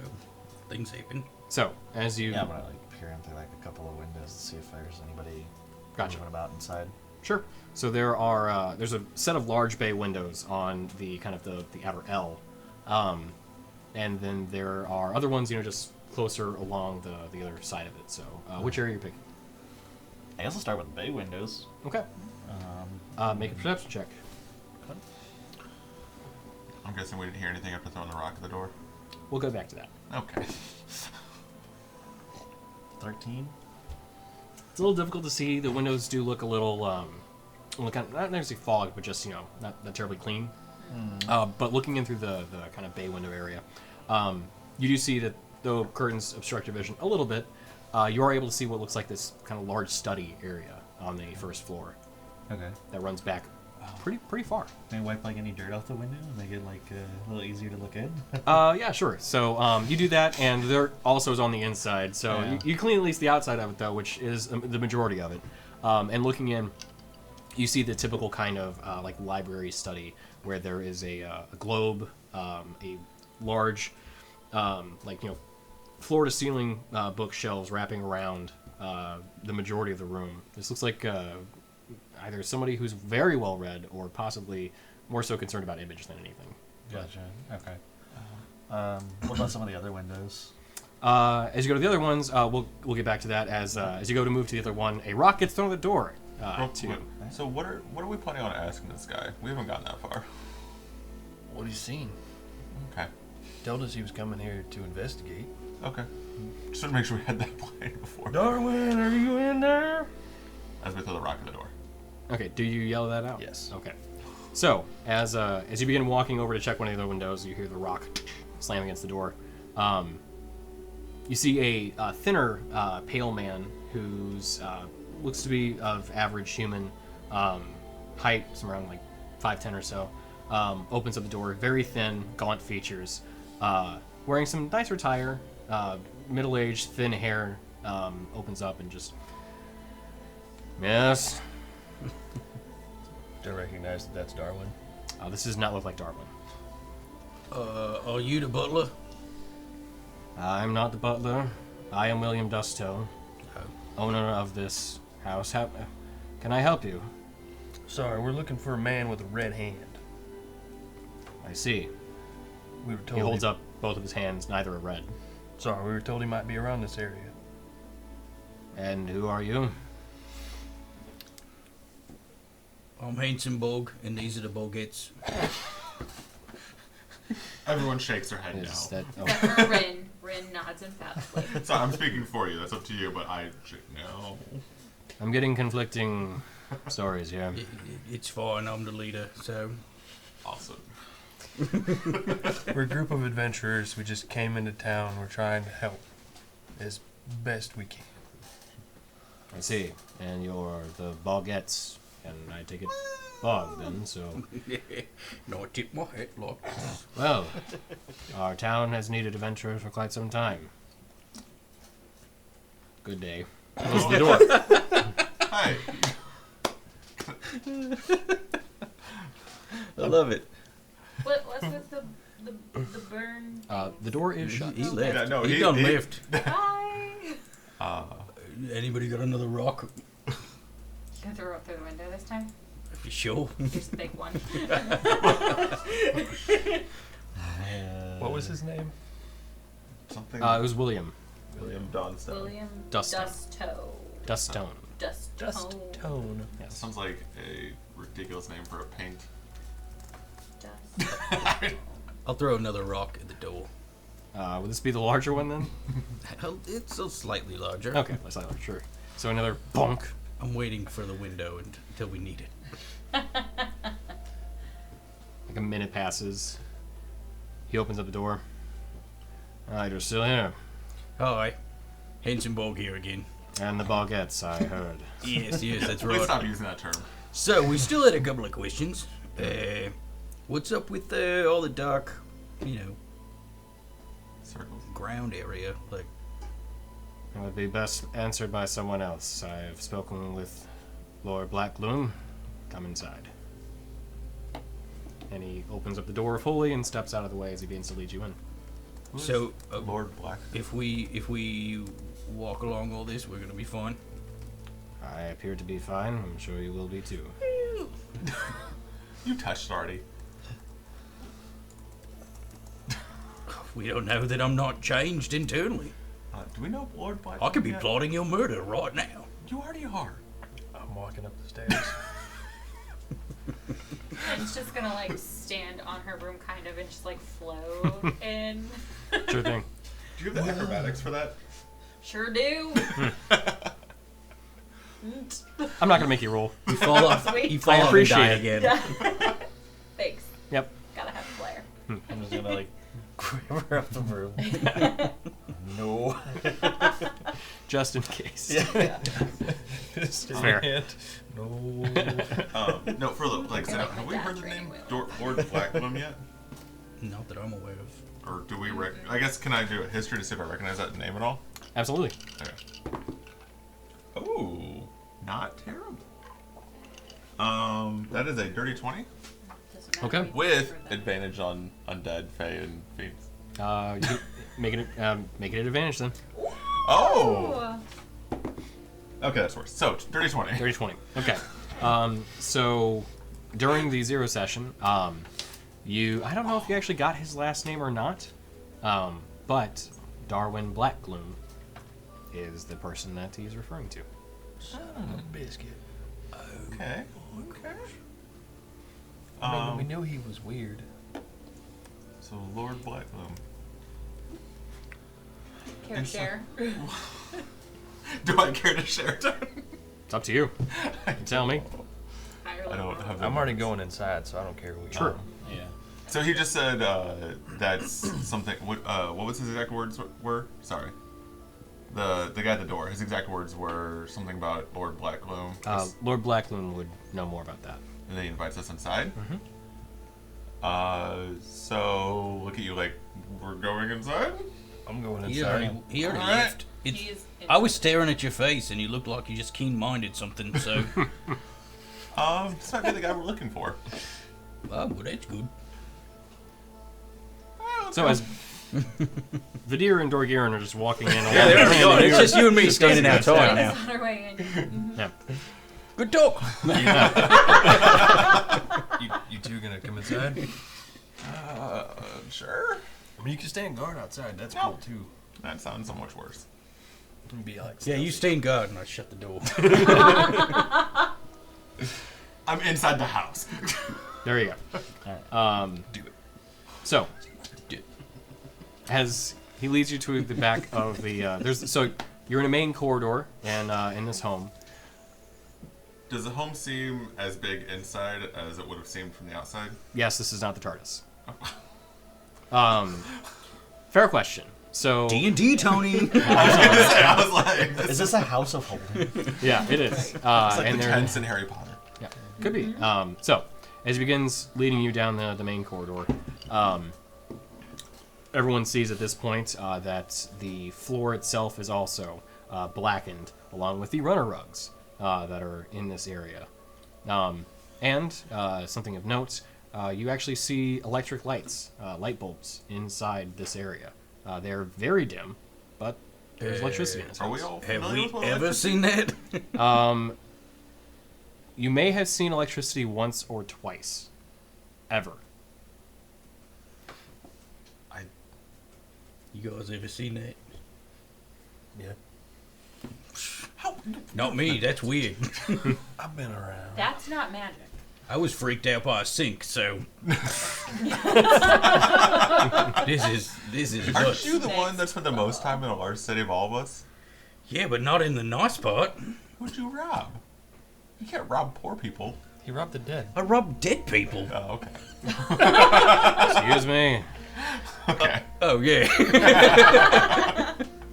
things happen. So, as you... Yeah, I'm gonna peer in through a couple of windows to see if there's anybody Gotcha. moving about inside. Sure. So there are there's a set of large bay windows on the kind of the outer L, and then there are other ones just closer along the other side of it. So which area are you picking? I guess I'll start with bay windows. Okay. Make a perception check. I'm guessing we didn't hear anything after throwing the rock at the door. We'll go back to that. Okay. 13. It's a little difficult to see. The windows do look a little, not necessarily fogged, but just not terribly clean. But looking in through the kind of bay window area, you do see that though curtains obstruct your vision a little bit, you are able to see what looks like this kind of large study area on the first floor Okay. that runs back pretty far. Can I wipe like any dirt off the window and make it like a little easier to look in? Yeah, sure. So you do that, and there also is on the inside. So Yeah. you clean at least the outside of it, though, which is the majority of it. And looking in, you see the typical kind of like library study where there is a globe, a large, floor to ceiling bookshelves wrapping around the majority of the room. This looks like either somebody who's very well read or possibly more so concerned about image than anything. Gotcha. Okay. What about some of the other windows? As you go to the other ones, we'll get back to that. As you go to move to the other one, a rock gets thrown at the door. So what are we planning on asking this guy? We haven't gotten that far. What he's seen. Okay. Told us he was coming here to investigate. Okay. Just want to make sure we had that plan before. Darwin, are you in there? As we throw the rock at the door. Okay, do you yell that out? Yes. Okay. So, as you begin walking over to check one of the other windows, you hear the rock slam against the door. You see a thinner, pale man who's looks to be of average human height, somewhere around like 5'10" or so. Opens up the door, very thin, gaunt features, wearing some nicer attire, middle-aged, thin hair. Opens up and just, yes. Do I recognize that that's Darwin? This does not look like Darwin. Are you the butler? I'm not the butler. I am William Dusto, owner of this house. Can I help you? Sorry, we're looking for a man with a red hand. I see. We were told He holds up both of his hands, neither are red. Sorry, we were told he might be around this area. And who are you? I'm Hanson Bog, and these are the Bogettes. Everyone shakes their head Is no. that? Oh. Except for Rin. Rin nods emphatically. So I'm speaking for you. That's up to you. But I no. I'm getting conflicting stories here. It's fine, I'm the leader, so... Awesome. We're a group of adventurers. We just came into town. We're trying to help as best we can. I see. And you're the Bogettes, and I take it Bog then. So, No, I tip my hat, look. well, our town has needed adventurers for quite some time. Good day. Close the door. Hi. I love it. What's with the burn? The door is shut. He left. Yeah, no, he he- done he- left. Hi. Anybody got another rock? You gonna throw it through the window this time? For sure. Just the big one. What was his name? Something. It was William William Dunstone. William Dusto. Dusto. Dustone. Just Tone. Yes. Sounds like a ridiculous name for a paint. Dust. I'll throw another rock at the door. Would this be the larger one then? Hell, it's a slightly larger. Okay, that's not sure. So another bonk. I'm waiting for the window until we need it. Like a minute passes. He opens up the door. You're still here. Hi. Hanson Bog here again. And the Bogettes, I heard. Yes, that's Please stop right. using that term. So, we still had a couple of questions. What's up with all the dark, Circles. ground area? Like, It would be best answered by someone else. I've spoken with Lord Blackloom. Come inside. And he opens up the door fully and steps out of the way as he begins to lead you in. so Lord Black. if we walk along all this, we're gonna be fine. I appear to be fine. I'm sure you will be too. You touched already. We don't know that I'm not changed internally. Do we know Lord Black? I could be yet? plotting your murder right now. You already are. I'm walking up the stairs. It's just gonna like stand on her broom kind of and just like float in. Sure thing. Do you have the acrobatics for that? Sure do. I'm not going to make you roll. You fall off. Sweet. You fall I off and appreciate die it. again. Thanks. Yep. Gotta have flair. I'm just gonna like quiver up the room. No. just in case. Yeah. Fair. No. No, for the like, so have we heard the name Lord Blackloom yet? Not that I'm aware of. Or do we I guess, can I do a history to see if I recognize that name at all? Absolutely. Okay. Oh, not terrible. That is a dirty 20 Doesn't matter Okay. what you with do for them. advantage on undead, fae, and fiends. You can make it an advantage then. Oh! Okay, that's worse. So, dirty 20. Dirty 20. Okay. So during the zero session, I don't know if you actually got his last name or not, but Darwin Blackgloom is the person that he's referring to. Biscuit. Okay. Okay. We knew he was weird. So, Lord Blackloom. Care to And so- share? Do I care to share it? It's up to you. You tell me. I I don't have the I'm already going inside, so I don't care who you Sure. are. Yeah. So he just said that's something. What was his exact words were? Sorry. The guy at the door. His exact words were something about Lord Blackloom. Lord Blackloom would know more about that. And then he invites us inside. Mhm. So look at you like we're going inside. I'm going He inside. already Alright. left. He is I was staring at your face, and you looked like you just keen-minded something. So, This might be the guy we're looking for. well, that's good. So as Vidir and Dorgirin are just walking in. Yeah, there we go. It's just you and me standing outside now. on our way in. Yeah. Good talk. You two gonna come inside? Sure. I mean, you can stand guard outside. That's No. cool too. That sounds so much worse. You can be like, Yeah, you stay in guard, and I shut the door. I'm inside the house. There you go. do it. So, as he leads you to the back of the, so you're in a main corridor and in this home. Does the home seem as big inside as it would have seemed from the outside? Yes, this is not the TARDIS. Fair question. So D&D, Tony. I was like, Is this a house of holding? yeah, it is. it's like and the there, tents in Harry Potter. yeah, could be. So as he begins leading you down the main corridor, everyone sees at this point that the floor itself is also blackened, along with the runner rugs that are in this area. And something of note, you actually see electric lights, light bulbs inside this area. They're very dim, but there's electricity in this Are we house. all Have familiar we with what ever electricity- seen that? You may have seen electricity once or twice, ever. You guys ever seen that? Yeah. Not me. That's weird. I've been around. That's not magic. I was freaked out by a sink, so this is Aren't nuts. you the one that spent the most time in a large city of all of us? Yeah, but not in the nice part. Who'd you rob? You can't rob poor people. He robbed the dead. I robbed dead people. Oh, okay. Excuse me. Okay. Oh yeah.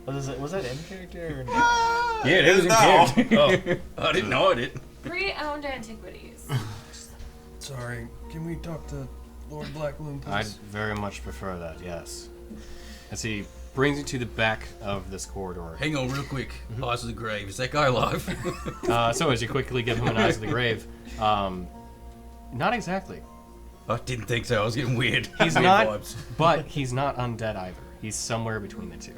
Was that in character? Or no? Yeah, that was in No. character. I didn't hide it. Pre-owned antiquities. Sorry. Can we talk to Lord Blackloom, please? I'd very much prefer that, yes. As he brings you to the back of this corridor. Hang on, real quick. Eyes of the grave. Is that guy alive? So as you quickly give him an eyes of the grave, not exactly. I didn't think so. I was getting weird. He's Weird not, vibes. but he's not undead either. He's somewhere between the two.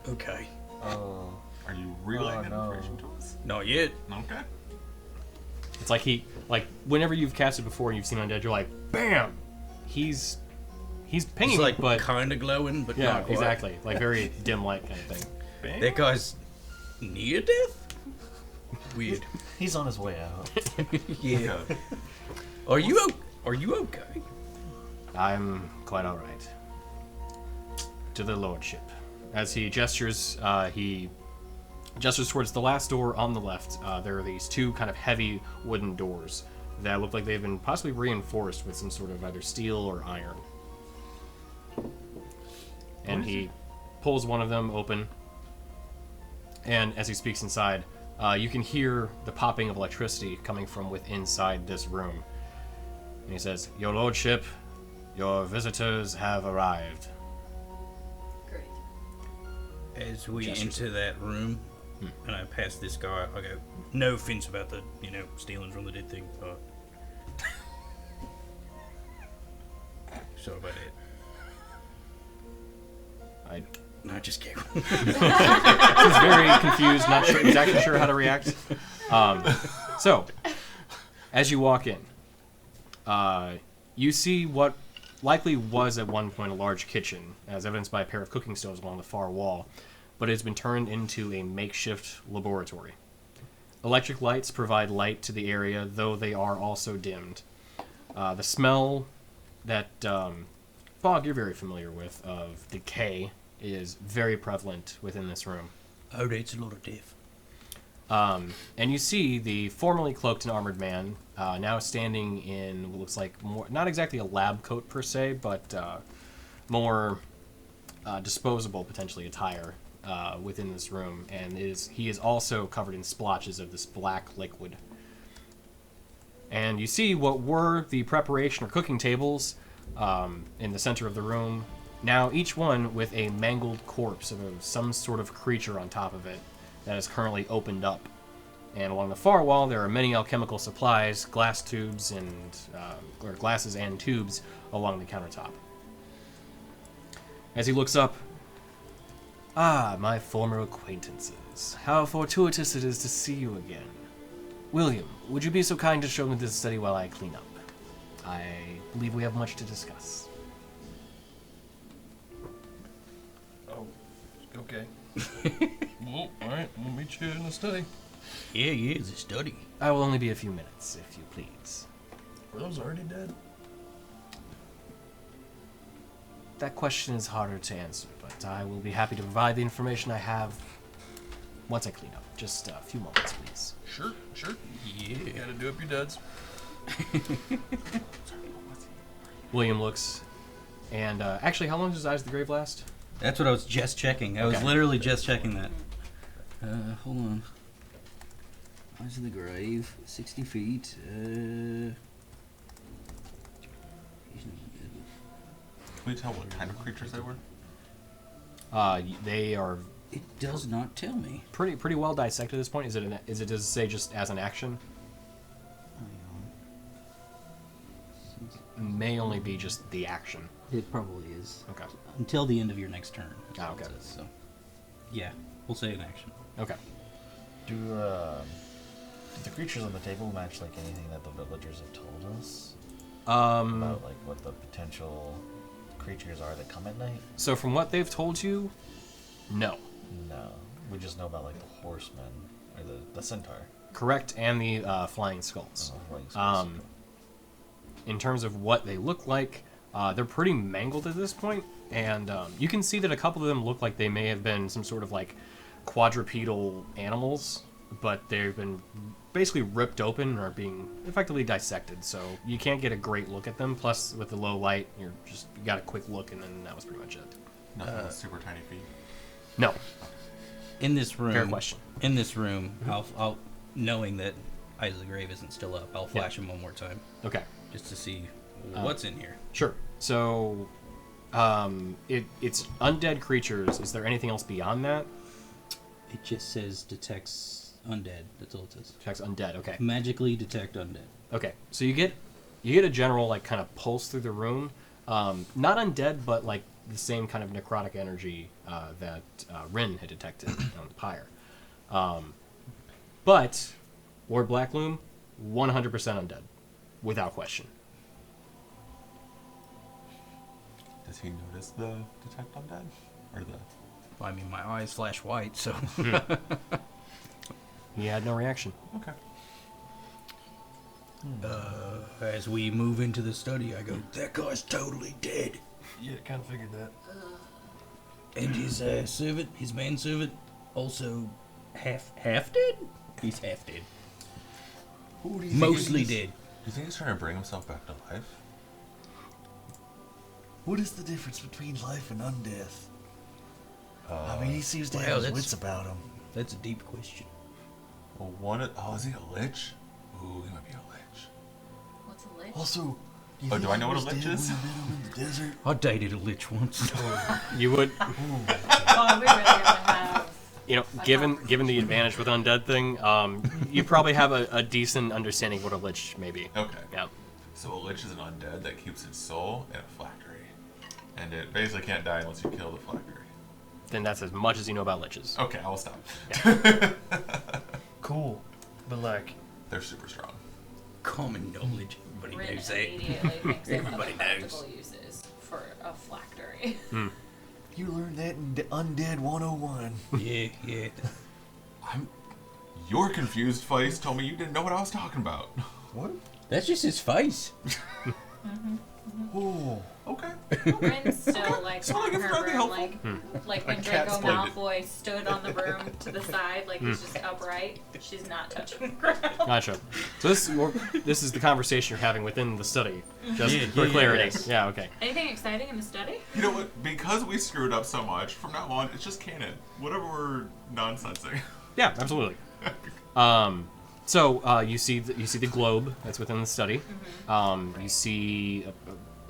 Okay. Oh. Are you relaying Oh, that no. information to us? Not yet. Okay. It's like whenever you've casted before and you've seen undead, you're like, bam! He's pinging, He's like but kind of glowing, but yeah, not quite. exactly, like very dim light kind of thing. That guy's near death. Weird. He's on his way out. Yeah. Okay. Are you okay? I'm quite all right. To the lordship. As he gestures towards the last door on the left. There are these two kind of heavy wooden doors that look like they've been possibly reinforced with some sort of either steel or iron. And he pulls one of them open, And as he speaks inside, you can hear the popping of electricity coming from within inside this room. And he says, "Your lordship, your visitors have arrived." Great. As we Gestures. enter that room, and I pass this guy, I go, no offense about the, stealing from the dead thing. Sorry about that. No, just kidding. He's very confused, not exactly sure how to react. So, as you walk in, you see what likely was at one point a large kitchen, as evidenced by a pair of cooking stoves along the far wall, but it has been turned into a makeshift laboratory. Electric lights provide light to the area, though they are also dimmed. The smell that, Bog, you're very familiar with, of decay, is very prevalent within this room. Oh, that's a lot of death. And you see the formerly cloaked and armored man now standing in what looks like more, not exactly a lab coat per se, but more disposable, potentially, attire within this room. And he is also covered in splotches of this black liquid. And you see what were the preparation or cooking tables in the center of the room, now each one with a mangled corpse of some sort of creature on top of it that is currently opened up. And along the far wall, there are many alchemical supplies, glass tubes, or glasses and tubes along the countertop. As he looks up, "Ah, my former acquaintances. How fortuitous it is to see you again. William, would you be so kind to show me this study while I clean up? I believe we have much to discuss." Oh, okay. Well, alright, we'll meet you in the study. Yeah, it's a study. I will only be a few minutes, if you please. Were those already dead? That question is harder to answer, but I will be happy to provide the information I have once I clean up. Just a few moments, please. Sure. Yeah. You gotta do up your duds. William looks, and actually, how long does Eyes of the Grave last? That's what I was just checking. I was Okay. literally just checking that. Hold on. Eyes of the Grave, 60 feet. Can we tell what kind of creatures they were? They are It does not tell me. pretty well dissected at this point. Does it say just as an action? May only be just the action. It probably is. Okay. Until the end of your next turn. That's Ah, what it okay. says, so. Yeah, we'll say an action. Okay. Do the creatures on the table match like anything that the villagers have told us about like what the potential creatures are that come at night? So from what they've told you, no. No, we just know about like the horsemen or the centaur. Correct, and the flying skulls. Flying skulls. In terms of what they look like, they're pretty mangled at this point, and you can see that a couple of them look like they may have been some sort of like quadrupedal animals, but they've been basically ripped open or being effectively dissected, so you can't get a great look at them. Plus, with the low light, you got a quick look, and then that was pretty much it. Nothing with super tiny feet. No. In this room. Fair question. In this room, I'll knowing that Eyes of the Grave isn't still up, I'll flash him one more time Okay. just to see what's in here. Sure. So, it's undead creatures. Is there anything else beyond that? It just says detects undead. That's all it says. Checks undead. Okay. Magically detect undead. Okay. So you get a general like kind of pulse through the room. Not undead, but like the same kind of necrotic energy that Rin had detected on the pyre. But Lord Blackloom, 100% undead, without question. Does he notice the detect undead? Or the... Well, I mean, my eyes flash white, so. He had no reaction. Okay. As we move into the study, I go, that guy's totally dead. Yeah, kind of figured that. And his servant, his manservant, also half dead? He's half dead. Who do you Mostly think dead. Do you think he's trying to bring himself back to life? What is the difference between life and undeath? I Uh, mean, he seems to Well, have his that's- wits about him. That's a deep question. Well, is he a lich? Ooh, he might be a lich. What's a lich? Also, Oh, do I know what a lich is? When you met him in the desert? I dated a lich once. You would, Oh, we really gotta have. you know, given the advantage with undead thing, you probably have a decent understanding what a lich may be. Okay. Yeah. So a lich is an undead that keeps its soul in a phylactery. And it basically can't die unless you kill the phylactery. Then that's as much as you know about liches. Okay, I will stop. Cool. But like, They're super strong. Common knowledge. Everybody Rin knows that. immediately thinks of Everybody other knows. practical uses for a phylactery. You learned that in Undead 101. Yeah. Your confused face told me you didn't know what I was talking about. What? That's just his face. Oh. Okay. Rin's still like So, on like, it's her really broom, helpful. like when cat Draco explained it. Malfoy stood on the broom to the side, like he's just upright. She's not touching the ground. Gotcha. So this is the conversation you're having within the study, just Yeah, for yeah, clarity. yes. Yeah. Okay. Anything exciting in the study? You know what? Because we screwed up so much, from now on, it's just canon. Whatever we're nonsensing. Yeah. Absolutely. So you see the globe that's within the study. You see a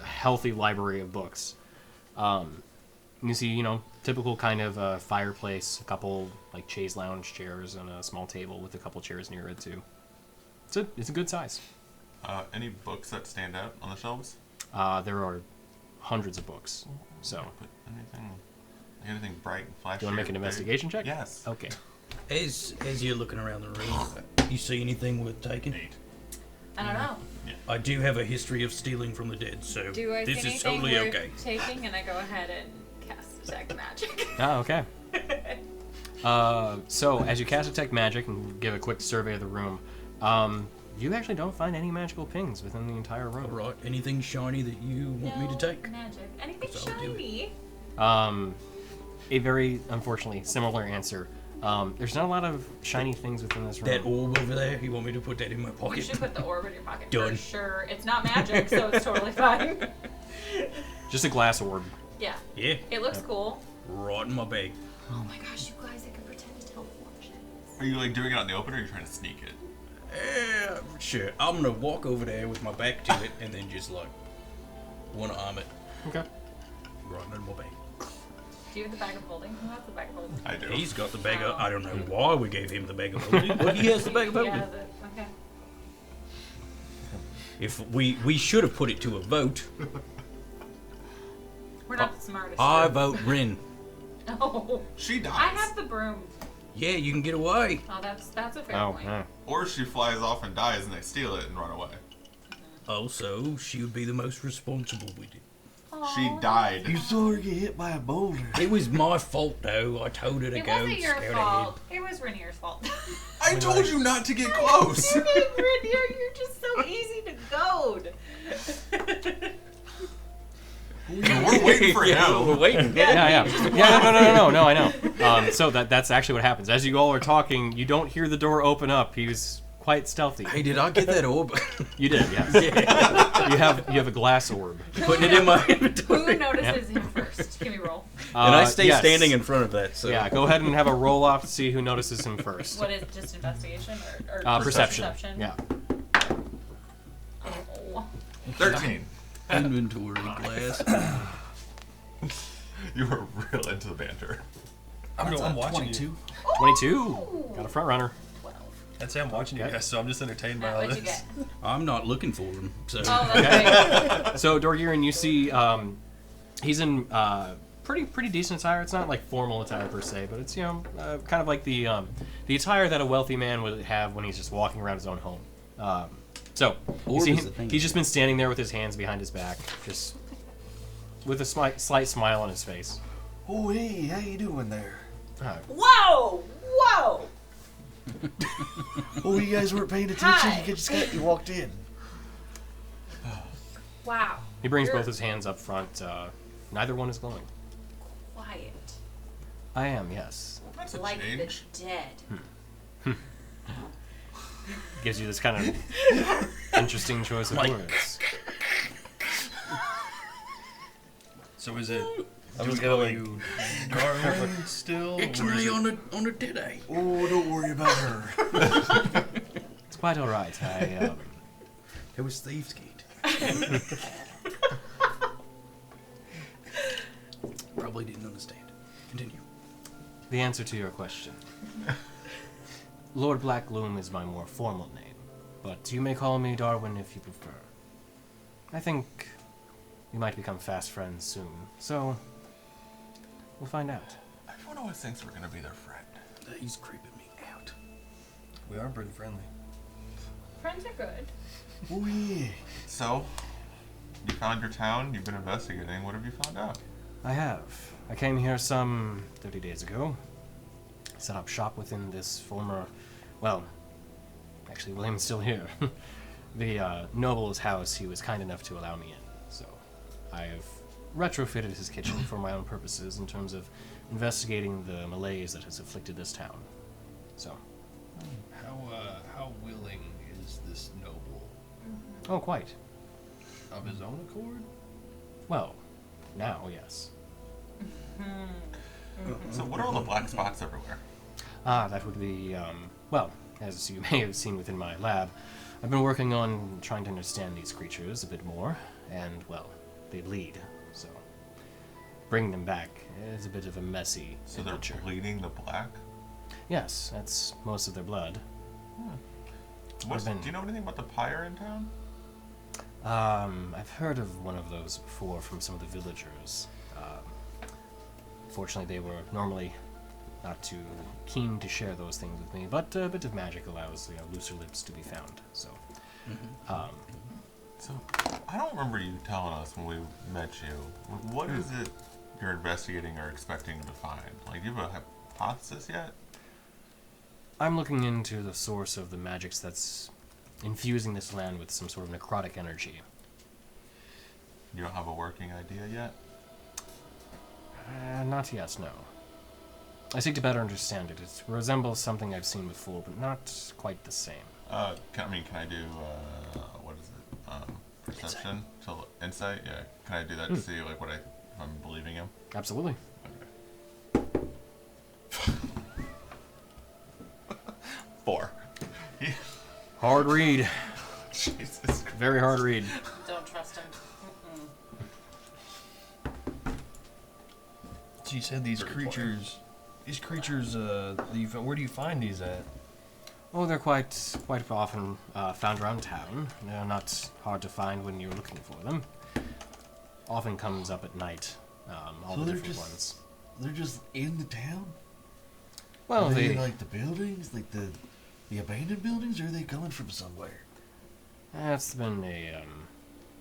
healthy library of books. You see, you know, typical kind of fireplace, a couple like chaise lounge chairs, and a small table with a couple chairs near it too. It's a good size. Any books that stand out on the shelves? There are hundreds of books. So, But anything bright and flashy? do you want to make an or big? investigation check? Yes. Okay. As you're looking around the room, you see anything worth taking? 8. I don't know. I do have a history of stealing from the dead, so Do I this see is anything totally worth okay. taking? And I go ahead and cast detect magic. Oh, okay. So as you cast Detect Magic and give a quick survey of the room, you actually don't find any magical pings within the entire room. Alright, anything shiny that you want me to take? Magic. Anything So I'll do it. shiny? A very, unfortunately, similar answer. There's not a lot of shiny things within this room. That orb over there, you want me to put that in my You pocket? should put the orb in your pocket Done. for sure. It's not magic, so it's totally fine. Just a glass orb. Yeah. Yeah, It looks cool. right in my bag. Oh my gosh, you guys, I can pretend to tell fortunes. Are you like doing it out in the open, or are you trying to sneak it? Sure. I'm gonna walk over there with my back to it and then just like one arm it Okay. right in my bag. Do you have the bag of holding? Who has the bag of holding? I do. He's got the bag of. I don't know why we gave him the bag of holding, but he has the bag of holding. Yeah, okay. If we should have put it to a vote. We're not the smartest. I vote Rin. Oh. She dies. I have the broom. Yeah, you can get away. Oh, that's a fair Oh, point. yeah. Or she flies off and dies, and they steal it and run away. Also, she would be the most responsible with it. She died. You saw her get hit by a boulder. It was my fault though. I told her to It go. wasn't your scared fault. It was Rainier's fault. I told you not to get close. You did, Rainier. You're just so easy to goad. We're waiting for him. We're waiting. Yeah. No, I know. So that's actually what happens. As you all are talking, you don't hear the door open up. He's quite stealthy. Hey, did I get that orb? You did, yes. You have a glass orb. Putting it in my Who inventory. notices him first? Give me a roll. And I stay Yes. standing in front of that. So Yeah, go ahead and have a roll off to see who notices him first. What is it, just investigation or Perception. Yeah. Oh. 13. inventory glass. You were real into the banter. I'm watching 22. you. 22. Got a front runner. 12. I'd say I'm watching you Okay. guys, so I'm just entertained by Matt, all what'd you this. get? I'm not looking for him. So Oh, that's right. So Dorgiran, you see, he's in pretty decent attire. It's not like formal attire per se, but it's kind of like the attire that a wealthy man would have when he's just walking around his own home. So you see him, he's just been standing there with his hands behind his back, just with a slight smile on his face. Oh, hey, how you doing there? Whoa! Whoa! Oh, you guys weren't paying attention? Hi. You walked in. Wow. He brings You're both his hands up front. Neither one is glowing. quiet. I am, yes. That's a Like change. the dead. Gives you this kind of interesting choice of words. So is it I'm just gonna like. you Darwin still? X-ray on the dead eye. Oh, don't worry about her. It's quite all right. It was Thieves' Gate. Probably didn't understand. Continue. The answer to your question. Lord Blackloom is my more formal name, but you may call me Darwin if you prefer. I think we might become fast friends soon, so we'll find out. Everyone always thinks we're gonna be their friend. He's creeping me out. We are pretty friendly. Friends are good. Oh, yeah. So, you found your town. You've been investigating. What have you found out? I have. I came here some 30 days ago. Set up shop within this former, well, actually William's still here. The noble's house he was kind enough to allow me in. So I have retrofitted his kitchen for my own purposes in terms of investigating the malaise that has afflicted this town. So, How willing is this noble? oh, quite. Of his own accord? Well, now, yes. So, what are all the black spots everywhere? That would be, well, as you may have seen within my lab, I've been working on trying to understand these creatures a bit more, and, well, they bleed, so bringing them back is a bit of a messy So adventure. they're bleeding the black? Yes, that's most of their blood. Do you know anything about the pyre in town? I've heard of one of those before from some of the villagers. Fortunately, they were normally not too keen to share those things with me, but a bit of magic allows looser lips to be found. So, So, I don't remember you telling us when we met you. What is it you're investigating or expecting to find? Like, do you have a hypothesis yet? I'm looking into the source of the magics that's infusing this land with some sort of necrotic energy. You don't have a working idea yet? Not yet, no. I seek to better understand it. It resembles something I've seen before, but not quite the same. Can I do, what is it? Perception? Insight? Yeah. Can I do that to see, like, if I'm believing him? Absolutely. Okay. 4. Hard read. Jesus Christ. Very hard read. Don't trust him. So you said these creatures. These creatures. Where do you find these at? Oh, they're quite often found around town. They're not hard to find when you're looking for them. Often comes up at night. All So the they're different just- ones. They're just in the town? Well, Are they they in, like, the buildings? Like, the abandoned buildings? Or are they coming from somewhere? that's been a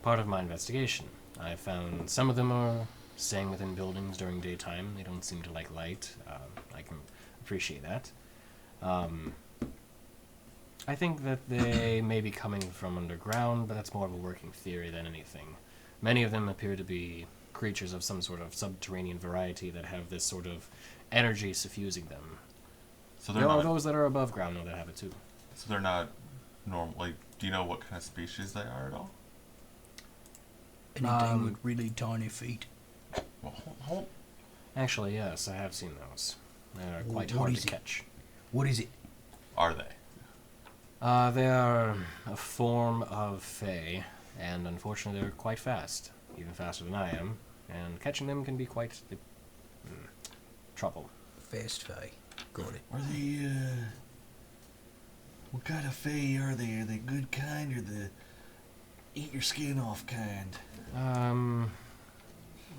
part of my investigation. I found some of them are staying within buildings during daytime. They don't seem to like light. I can appreciate that. I think that they may be coming from underground, but that's more of a working theory than anything. Many of them appear to be creatures of some sort of subterranean variety that have this sort of energy suffusing them. So There are those that are above ground, though, that have it too. So they're not normal. Like, do you know what kind of species they are at all? Anything with really tiny feet. Well, hold. Actually, yes, I have seen those. They're quite What hard is to it? catch. What is it? Are they? They are a form of Fae, and unfortunately they're quite fast. Even faster than I am, and catching them can be quite trouble. Fast Fae. Got it. Are they, what kind of fae are they? Are they good kind or the eat your skin off kind?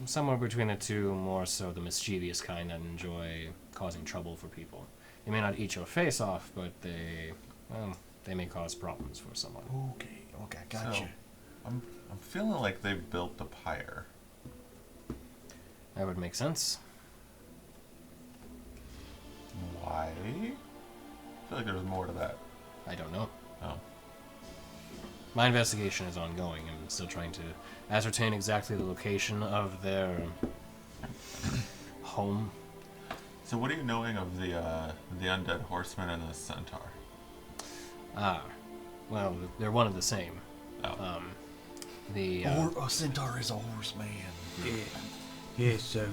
Somewhere between the two, more so the mischievous kind that enjoy causing trouble for people. They may not eat your face off, but they may cause problems for someone. Okay, gotcha. So, I'm feeling like they built the pyre. That would make sense. Why? I feel like there's more to that. I don't know. Oh. My investigation is ongoing. I'm still trying to ascertain exactly the location of their home. So what are you knowing of the undead horseman and the centaur? Well, they're one and the same. Oh. A centaur is a horseman. Yeah. Yeah, so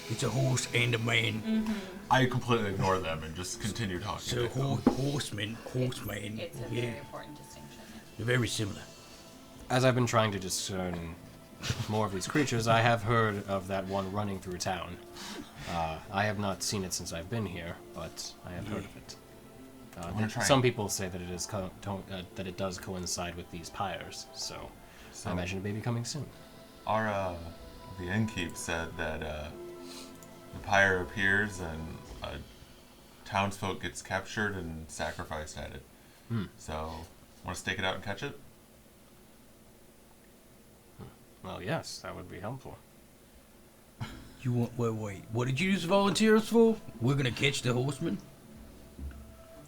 It's a horse and a man. I completely ignore them and just continue talking. So horseman. It's a Yeah, very important distinction. they're very similar. As I've been trying to discern more of these creatures, I have heard of that one running through town. I have not seen it since I've been here, but I have heard of it. gonna try Some and- people say that that it does coincide with these pyres, so I imagine it may be coming soon. Our the innkeep said that the pyre appears and townsfolk gets captured and sacrificed at it. So, want to stake it out and catch it? Well, yes, that would be helpful. You want? Wait. What did you use volunteers for? We're gonna catch the horseman.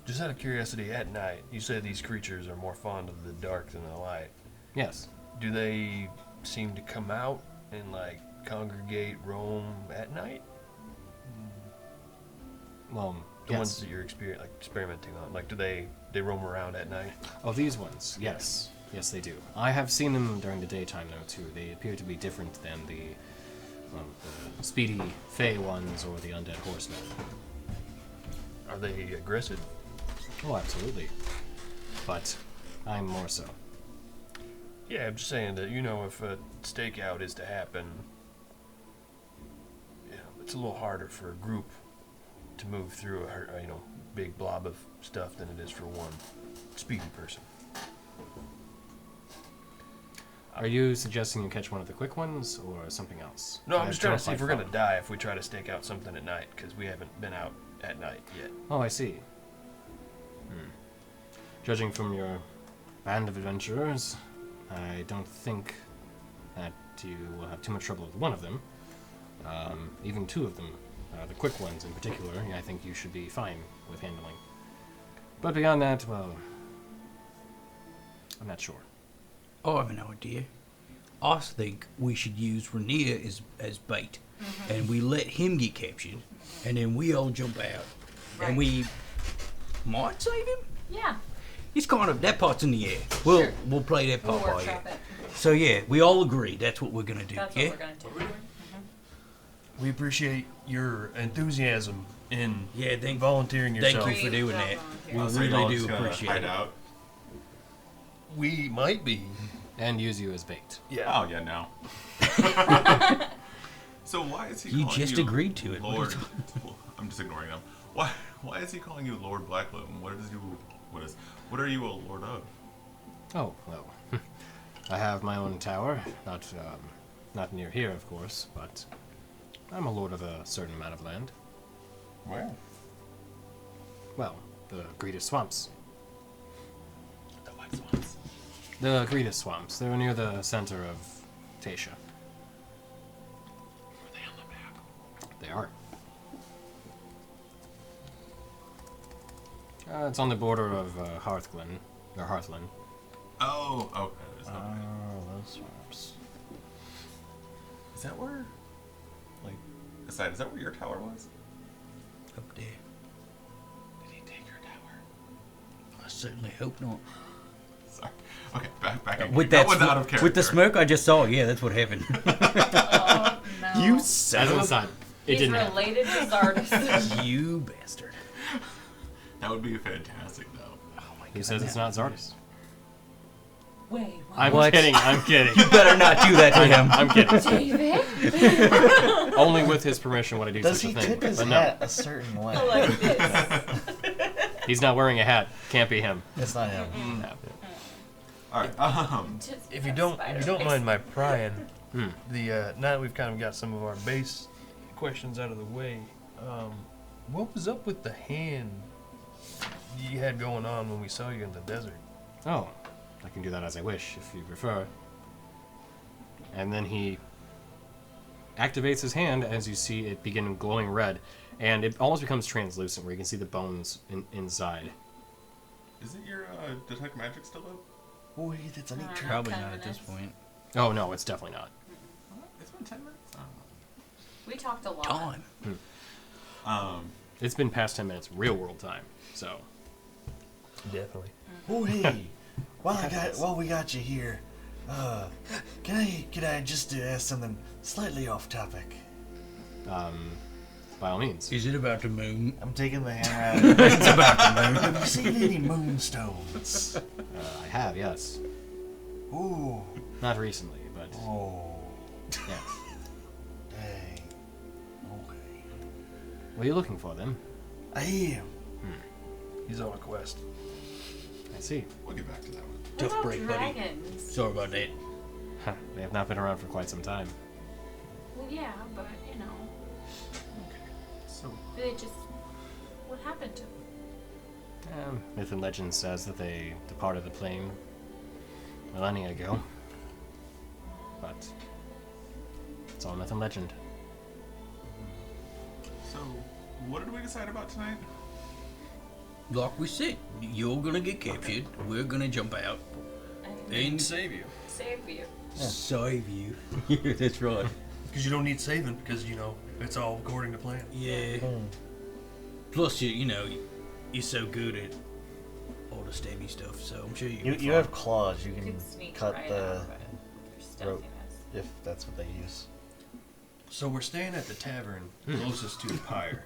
Just out of curiosity, at night, you say these creatures are more fond of the dark than the light. Yes. Do they seem to come out and like congregate, roam at night? Well, The yes. ones that you're experimenting on, like, do they roam around at night? Oh, these ones. Yes. Yes, they do. I have seen them during the daytime, though, too. They appear to be different than the speedy fey ones or the undead horsemen. Are they aggressive? Oh, absolutely. But I'm more so. Yeah, I'm just saying that, if a stakeout is to happen, it's a little harder for a group to move through a big blob of stuff than it is for one speedy person. Are you suggesting you catch one of the quick ones or something else? No, I'm I've just trying to see quite if we're fun. going to die if we try to stake out something at night, because we haven't been out at night yet. Oh, I see. Judging from your band of adventurers, I don't think that you will have too much trouble with one of them. Even two of them, the quick ones in particular, I think you should be fine with handling. But beyond that, well, I'm not sure. I have an idea. I think we should use Rainier as bait, and we let him get captured, and then we all jump out, Right. and we might save him. Yeah. It's kind of that part's in the air. Sure. We'll play that We'll part by workshop ear. it. So yeah, we all agree that's what we're gonna do. That's yeah. what we're gonna do. We appreciate your enthusiasm in Yeah, volunteering yourself. Thank you for doing that. We So y'all really just do gonna appreciate hide it. out? We might be. And use you as bait. Yeah. Oh yeah, no. So why is he? You calling just agreed to it. What are you Lord. I'm just ignoring him. Why is he calling you Lord Blackloam? What are you a lord of? Oh, well. I have my own tower. Not near here, of course, but I'm a lord of a certain amount of land. Where? Well, the Gretus Swamps. The White Swans. The Gretus Swamps. They're near the center of Tasha. Are they on the map? They are. It's on the border of Hearthland. Oh, okay. There's no way. Oh, those swamps. Is that where? Like, aside, is that where your tower was? Up there. Did he take your tower? I certainly hope not. Sorry. Okay, back again. With that that, was out of character. with the smirk I just saw, yeah, that's what happened. Oh no. you As son an of aside, it He's didn't happen. related to Zardus. a... You bastard. That would be fantastic, though. He says it's not Zardus. Wait, what? I'm What? kidding. I'm kidding. Better not do that to him. I'm kidding. David? Only with his permission would I do Does such he a thing. tip his But no, hat a certain way? Like this. he's not wearing a hat. Can't be him. It's not him. No. All right. Just If you don't mind my prying, Hmm. now that we've kind of got some of our base questions out of the way, what was up with the hand you had going on when we saw you in the desert? Oh, I can do that as I wish, if you prefer. And then he activates his hand as you see it begin glowing red, and it almost becomes translucent, where you can see the bones inside. Isn't your detect magic still up? Boy, that's a neat trick. Probably 10 not at this minutes. point. Oh no, it's definitely not. It's been 10 minutes. I We talked a lot. Time. don't know. It's been past 10 minutes, real world time. So, Definitely. Oh hey, while we got you here, can I just ask something slightly off topic? by all means. Is it about the moon? I'm taking the hammer out. It's about the moon. Have you seen any moonstones? I have, yes. Ooh. Not recently, but Oh. yes. Dang. Okay. What are you looking for, then? I am. He's on a quest. I see. We'll get back to that one. What Tough about break, buddy. dragons? Sorry about that. Huh, they have not been around for quite some time. Well, yeah, but you know, So, they just. What happened to them? Myth and legend says that they departed the plane millennia ago. But it's all myth and legend. so what did we decide about tonight? Like we said, you're gonna get captured. We're gonna jump out and Save you. Save you. save you. Yeah, that's right. Because you don't need saving, because, you know, it's all according to plan. Yeah. Plus, you know, you're so good at all the stabby stuff, so I'm sure You have claws. You You can could sneak cut right the out of it. Your rope stealthiness. if that's what they use. So we're staying at the tavern closest to the pyre.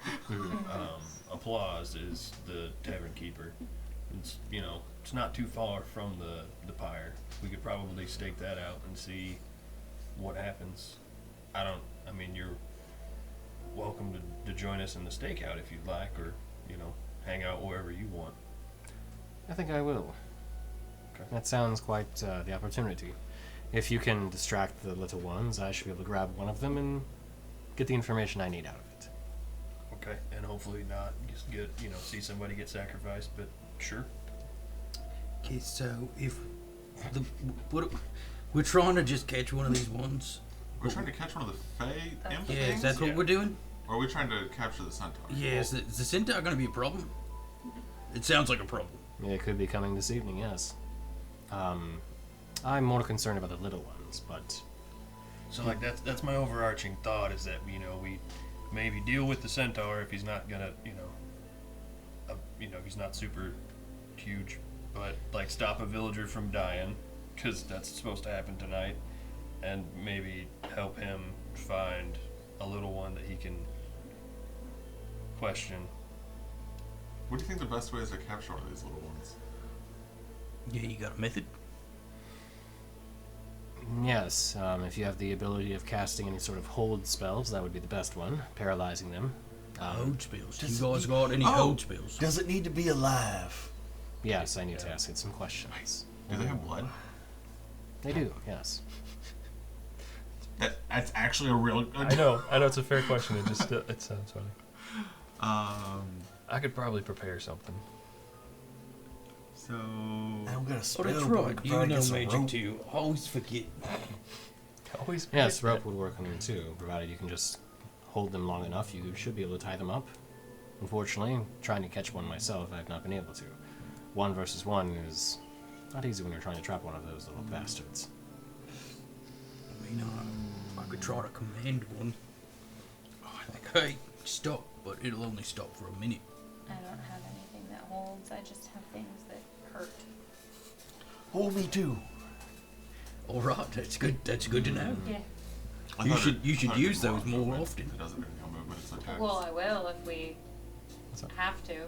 Applause is the tavern keeper. It's, you know, it's not too far from the pyre. We could probably stake that out and see what happens. I mean, you're welcome to join us in the stakeout if you'd like, or, you know, hang out wherever you want. I think I will. Okay. That sounds quite the opportunity. If you can distract the little ones, I should be able to grab one of them and get the information I need out of it. Okay, and hopefully not just get, you know, see somebody get sacrificed, but sure. Okay, so if what we're trying to just catch one of these ones. We're trying to catch one of the Fey imp Yeah, things? is that what we're doing? Or are we trying to capture the centaur? Yeah, is the centaur going to be a problem? It sounds like a problem. It could be coming this evening, yes. I'm more concerned about the little ones, but So like that's my overarching thought is that, you know, we maybe deal with the centaur if he's not gonna, you know, he's not super huge, but like stop a villager from dying, because that's supposed to happen tonight, and maybe help him find a little one that he can question. What do you think the best way is to capture one of these little ones? Yeah, you got a method? yes, if you have the ability of casting any sort of hold spells, that would be the best one, paralyzing them. Hold spells. does You guys it- got any Oh! hold spells? Does it need to be alive? Yes, I need to ask it some questions. Do they have blood? They do, yes. That's actually a real good. I know it's a fair question. It just it sounds funny. I could probably prepare something. So I don't got a Oh, spell. that's but we right. could You probably know get some magic rope. too. I always forget. Always. Yes, rope would work on them too, provided you can just hold them long enough. You should be able to tie them up. Unfortunately, trying to catch one myself, I've not been able to. 1 versus 1 is not easy when you're trying to trap one of those little bastards. I mean, I could try to command one. Like, hey, stop, but it'll only stop for a minute. I don't have anything that holds. I just have things that hurt. Hold me too. All right, that's good. That's good to know. Yeah. I You thought should- it- you I should thought it use did those more movement. often. It doesn't do no movement. It's attacks. Well, I will if we What's up? have to.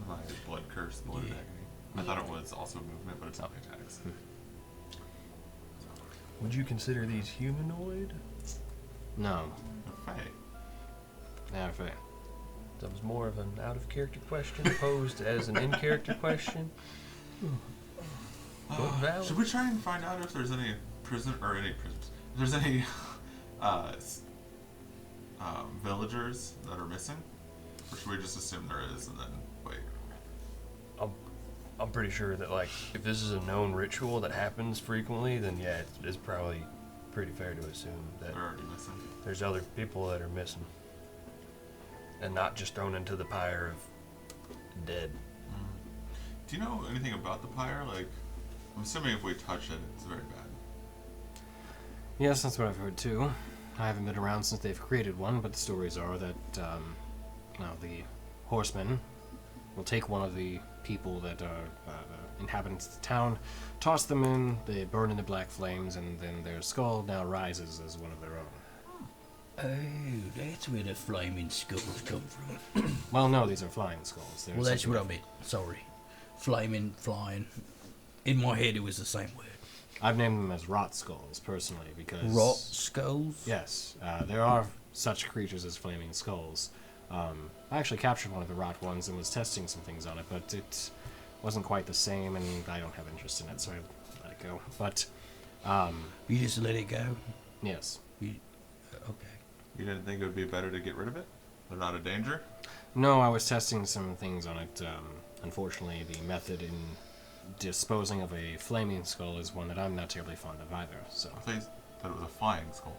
My blood curse, blood Yeah. agony. I thought it was also movement, but it's not attacks. Would you consider these humanoid? No, The Fey. they are fair. That was more of an out-of-character question posed as an in-character question. But valid. Should we try and find out if there's any prisons? If there's any villagers that are missing, or should we just assume there is and then wait? I'm pretty sure that, like, if this is a known ritual that happens frequently, then yeah, it's probably pretty fair to assume that They're already missing. there's other people that are missing. And not just thrown into the pyre of dead. Do you know anything about the pyre? Like, I'm assuming if we touch it, it's very bad. Yes, that's what I've heard too. I haven't been around since they've created one, but the stories are that, the horsemen will take one of the people that are inhabitants of the town, toss them in, they burn in the black flames, and then their skull now rises as one of their own. Oh, that's where the flaming skulls come from. Well, no, these are flying skulls. They're Well, that's something what I meant. Sorry. Flaming, flying. In my head, it was the same word. I've named them as rot skulls, personally, because... Rot skulls? Yes, there are such creatures as flaming skulls. I actually captured one of the rot ones and was testing some things on it, but it wasn't quite the same, and I don't have interest in it, so I let it go. But, You just let it go? yes. Okay. You didn't think it would be better to get rid of it? They're not a danger? No, I was testing some things on it. Unfortunately, the method in disposing of a flaming skull is one that I'm not terribly fond of either, so... I thought it was a flying skull.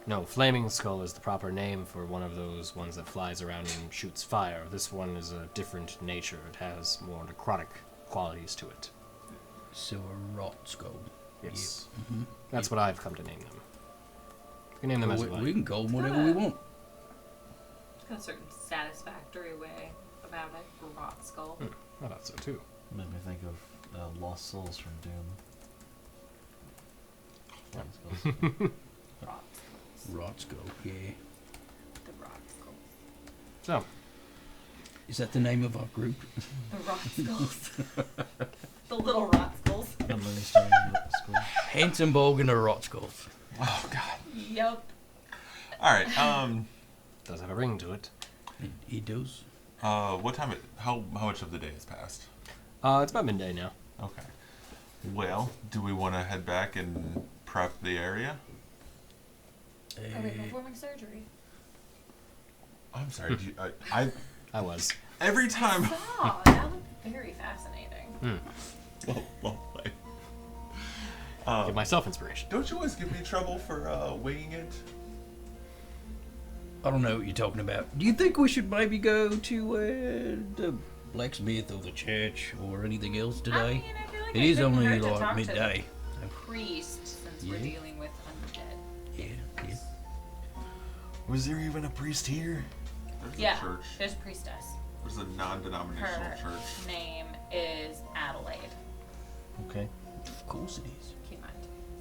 No, flaming skull is the proper name for one of those ones that flies around and shoots fire. This one is a different nature. It has more necrotic qualities to it. So a rot skull. Yes. Yep. Mm-hmm. That's what I've come to name them. You can name them as you we like. can call them whatever we want. It's got a certain satisfactory way about it for Rot Skull. I thought so too. Made me think of Lost Souls from Doom. Flying skulls. Rot Skulls. Rot skull, yeah. The Rot Skulls. So, Is that the name of our group? The Rot Skulls. The little Rot Skulls. The Moonstone Skull. Handsome Bog and the Rot Skulls. Oh, God. Yep. Alright, does have a ring to it. He does. what time how much of the day has passed? It's about midday now. Okay. Well, do we want to head back and prep the area? Are we performing surgery? I'm sorry, do you, I was. every time... Oh, that looked very fascinating. well played. Give myself inspiration. Don't you always give me trouble for winging it? I don't know what you're talking about. Do you think we should maybe go to the blacksmith or the church or anything else today? I mean, I feel like It it is couldn't only hurt to like talk to midday. the priest, since we're Yeah. dealing with undead. Yeah. Was there even a priest here? There's Yeah, a church. there's a priestess. There's a non-denominational Her church. name is Adelaide. Okay. Of course it is. Keep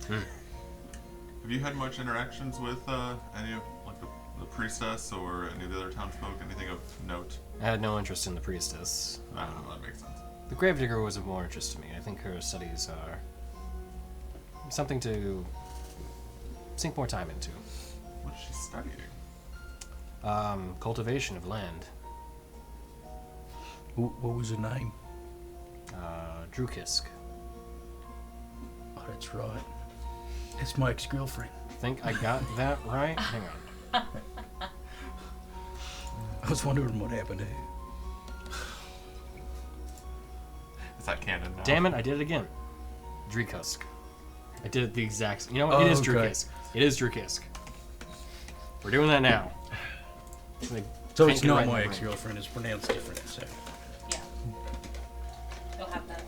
in mind. Have you had much interactions with any of like the priestess or any of the other townsfolk? Anything of note? I had no interest in the priestess. I don't know. That makes sense. The gravedigger was of more interest to me. I think her studies are something to sink more time into. What's she studying? Cultivation of land. What was her name? Drukisk. Oh, that's right. That's my ex-girlfriend. Think I got that right? Hang on. I was wondering what happened to her. Is that canon now? Damn it, I did it again. Drukisk. I did it the exact... You know what? It is Okay. Drukisk. It is Drukisk. We're doing that now. Like, So can't it's get it not right in my brain. ex-girlfriend. It's pronounced different. So. Yeah. You'll have that.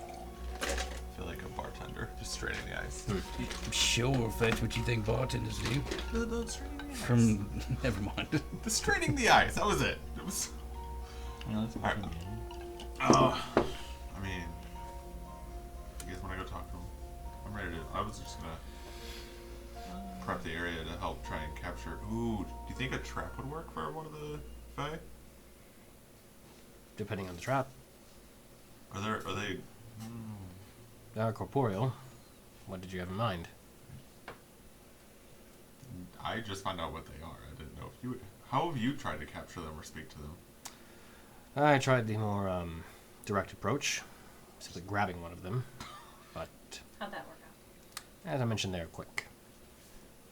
I feel like a bartender, just straining the ice. Sure, if that's what you think bartenders do. The straining the ice. From never mind. The straining the ice. That was it. It was. No, that's a Alright. good game. I mean, you guys want to go talk to him? I'm ready to. I was just gonna prep the area to help try and capture. Ooh, do you think a trap would work for one of the Fae? Depending on the trap. Are they? They are corporeal. What did you have in mind? I just found out what they are. I didn't know if you. How have you tried to capture them or speak to them? I tried the more direct approach, simply grabbing one of them. But, How'd that work out? as I mentioned, they're quick.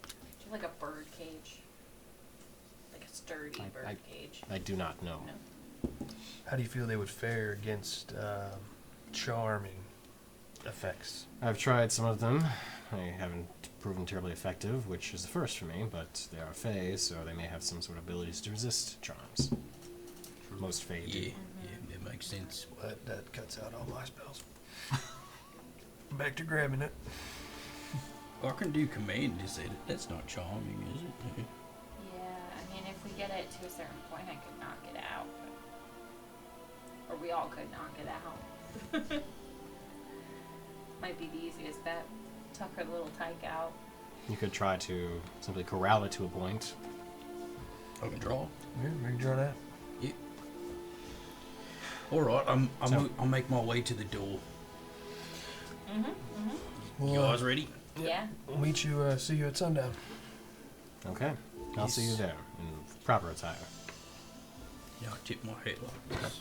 Do you have like a bird cage? Like a sturdy bird cage? I do not know. No. How do you feel they would fare against charming effects? I've tried some of them. They haven't proven terribly effective, which is the first for me, but they are Fae, so they may have some sort of abilities to resist charms. Most Fae do. Yeah, that makes sense. Well, that cuts out all my spells. Back to grabbing it. I can do command. Is it? That's not charming, is it? Yeah, I mean, if we get it to a certain point, I could knock it out. Or we all could knock it out. Might be the easiest bet. Tuck her little tyke out. You could try to simply corral it to a point. I can draw. Yeah, we can draw that. Yeah. All right, I'll make my way to the door. You Well, guys ready? Yeah. we'll meet you, see you at sundown. Okay. I'll see you there in proper attire. Yeah, I tip my head like this.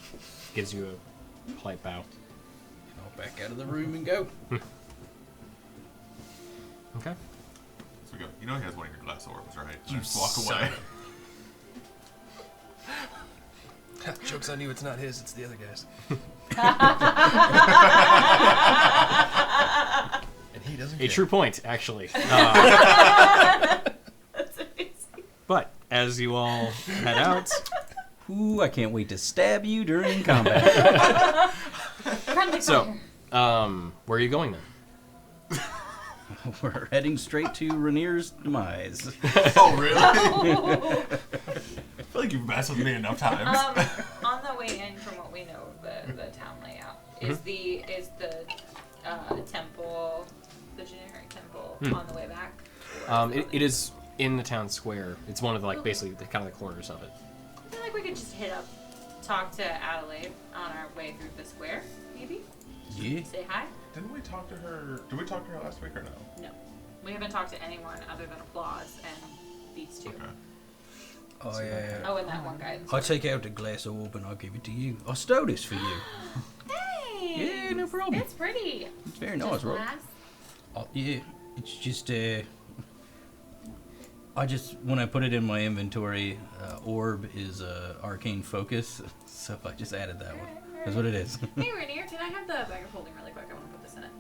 Gives you a polite bow. And I'll back out of the room and go. Okay. So we go. You know he has one of your glass orbs, right? You Just walk son away. Joke's on you, it's not his, it's the other guy's. And he doesn't A care. true point, actually. That's amazing. But as you all head out, Ooh, I can't wait to stab you during combat. Friendly so fire. where are you going then? We're heading straight to Rainier's demise. Oh, really? I feel like you've messed with me enough times. On the way in, from what we know of the town layout, is the temple, the generic temple, on the way back? It is in the town square. It's one of the, like, basically the, kind of the corners of it. I feel like we could just hit up, talk to Adelaide on our way through the square, maybe? Yeah. Say hi? Didn't we talk to her? Did we talk to her last week or no? No. We haven't talked to anyone other than Applause and these two. Okay. Oh, yeah. Oh, and that one guy. I'll take out the glass orb and I'll give it to you. I stole this for you. Thanks! Yeah, no problem. It's pretty. It's very nice, Just right? glass. Oh, yeah, it's just, I just, when I put it in my inventory, orb is arcane focus, so I just added that one. That's what it is. Hey, Rainier, can I have the bag of holding really quick? I want to put this in it.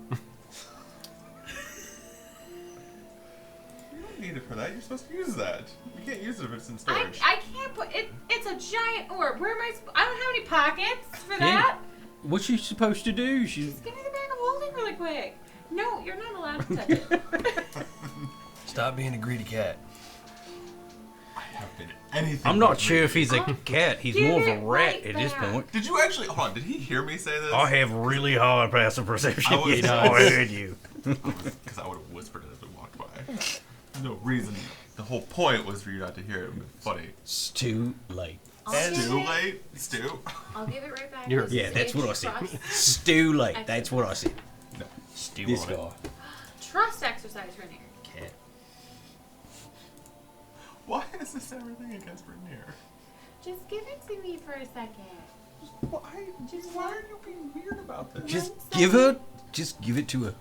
You don't need it for that. You're supposed to use that. You can't use it if it's in storage. I can't put it. It's a giant orb. Where am I? I don't have any pockets for Yeah. that. What's she supposed to do? She's... Just give me the bag of holding really quick. No, you're not allowed to touch it. Stop being a greedy cat. I have been anything. I'm not but sure if he's a I'll cat. He's give more of it a rat right at this back. point. Did you actually? Hold on. Did he hear me say this? I have really high passive perception. I was- Yes, I heard you. Because I would have whispered it as we walked by. No reason. The whole point was for you not to hear it. It would be funny. It's too late. Stew late? Stew? I'll give it right back. You're- This Yeah, is that's a what I said. trust- It's too late. That's what I said. No. Stew this guy. Trust exercise, Rainier. Cat. Why is this everything against Rainier? Just give it to me for a second. Why? Why are you being weird about this? Just One give her. Just give it to her.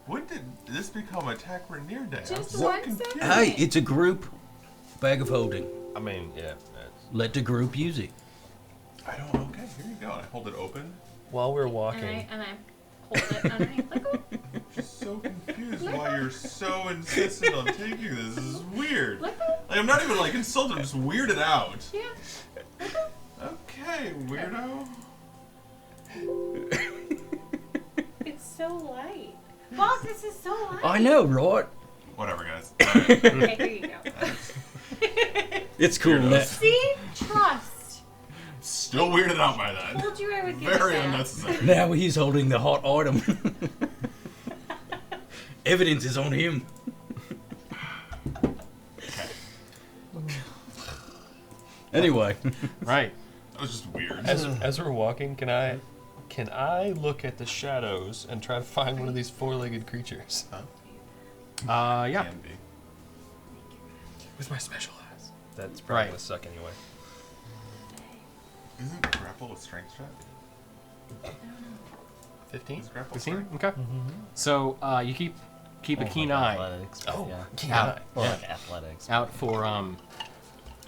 When did this become Attack Rainier Day? I'm Just so one confused. second. Hey, it's a group bag of holding. I mean, yeah. That's... Let the group use it. I don't. Okay, here you go. And I hold it open. While we're And walking, I hold it underneath. Let go. I'm just so confused why you're so insistent on taking this. This is weird. Let go. Like, I'm not even like insulted. I'm just weirded out. Yeah. Okay, weirdo. It's so light. Boss, this is so light. I know, right? Whatever, guys. Okay, here you go. It's cool. Weirdos. Now, See? Trust. Still weirded out by that. Told you I would give Very it back. unnecessary. now he's holding the hot item. Evidence is on him. Anyway, Right. That was just weird. as we're walking, can I look at the shadows and try to find one of these four-legged creatures? Yeah. Can be. With my special eyes. That's probably Right. gonna suck anyway. Isn't grapple a strength check? 15? Is grapple 15? strength? Okay. So you keep a keen eye Athletics, but Oh, yeah. keen out, eye. Or yeah, like athletics. out for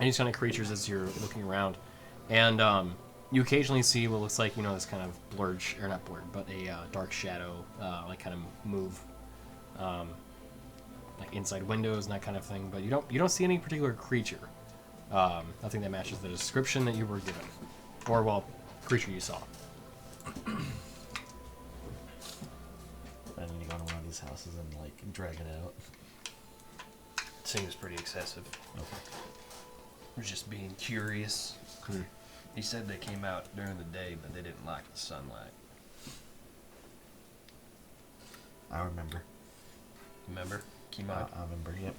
any kind of creatures as you're looking around, and you occasionally see what looks like this kind of blurred, or not blurred, but a dark shadow, like kind of move, like inside windows and that kind of thing. But you don't see any particular creature, nothing that matches the description that you were given, or creature you saw. I need to go to one of these houses and like drag it out. Seems pretty excessive. We're just being curious. He said they came out during the day, but they didn't like the sunlight. I remember. Remember? You might. Remember, yep.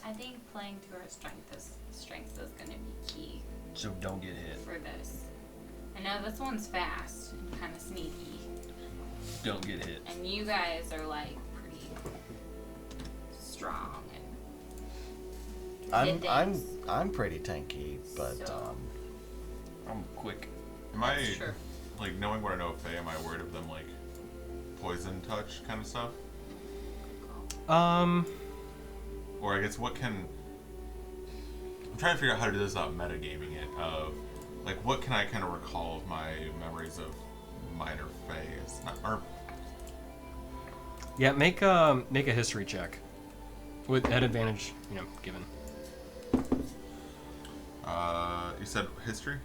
I think playing to our strengths is going to be key So don't get hit. for this. I know this one's fast and kind of sneaky, Don't get hit. and you guys are like pretty strong and I'm pretty tanky, but So- I'm quick. Am I That's true. like knowing what I know of Fae? Am I worried of them like poison touch kind of stuff? Or I guess what can I'm trying to figure out how to do this without metagaming it. Of like what can I kind of recall of my memories of minor Faes? Or Yeah, make a history check with at advantage, given. You said history?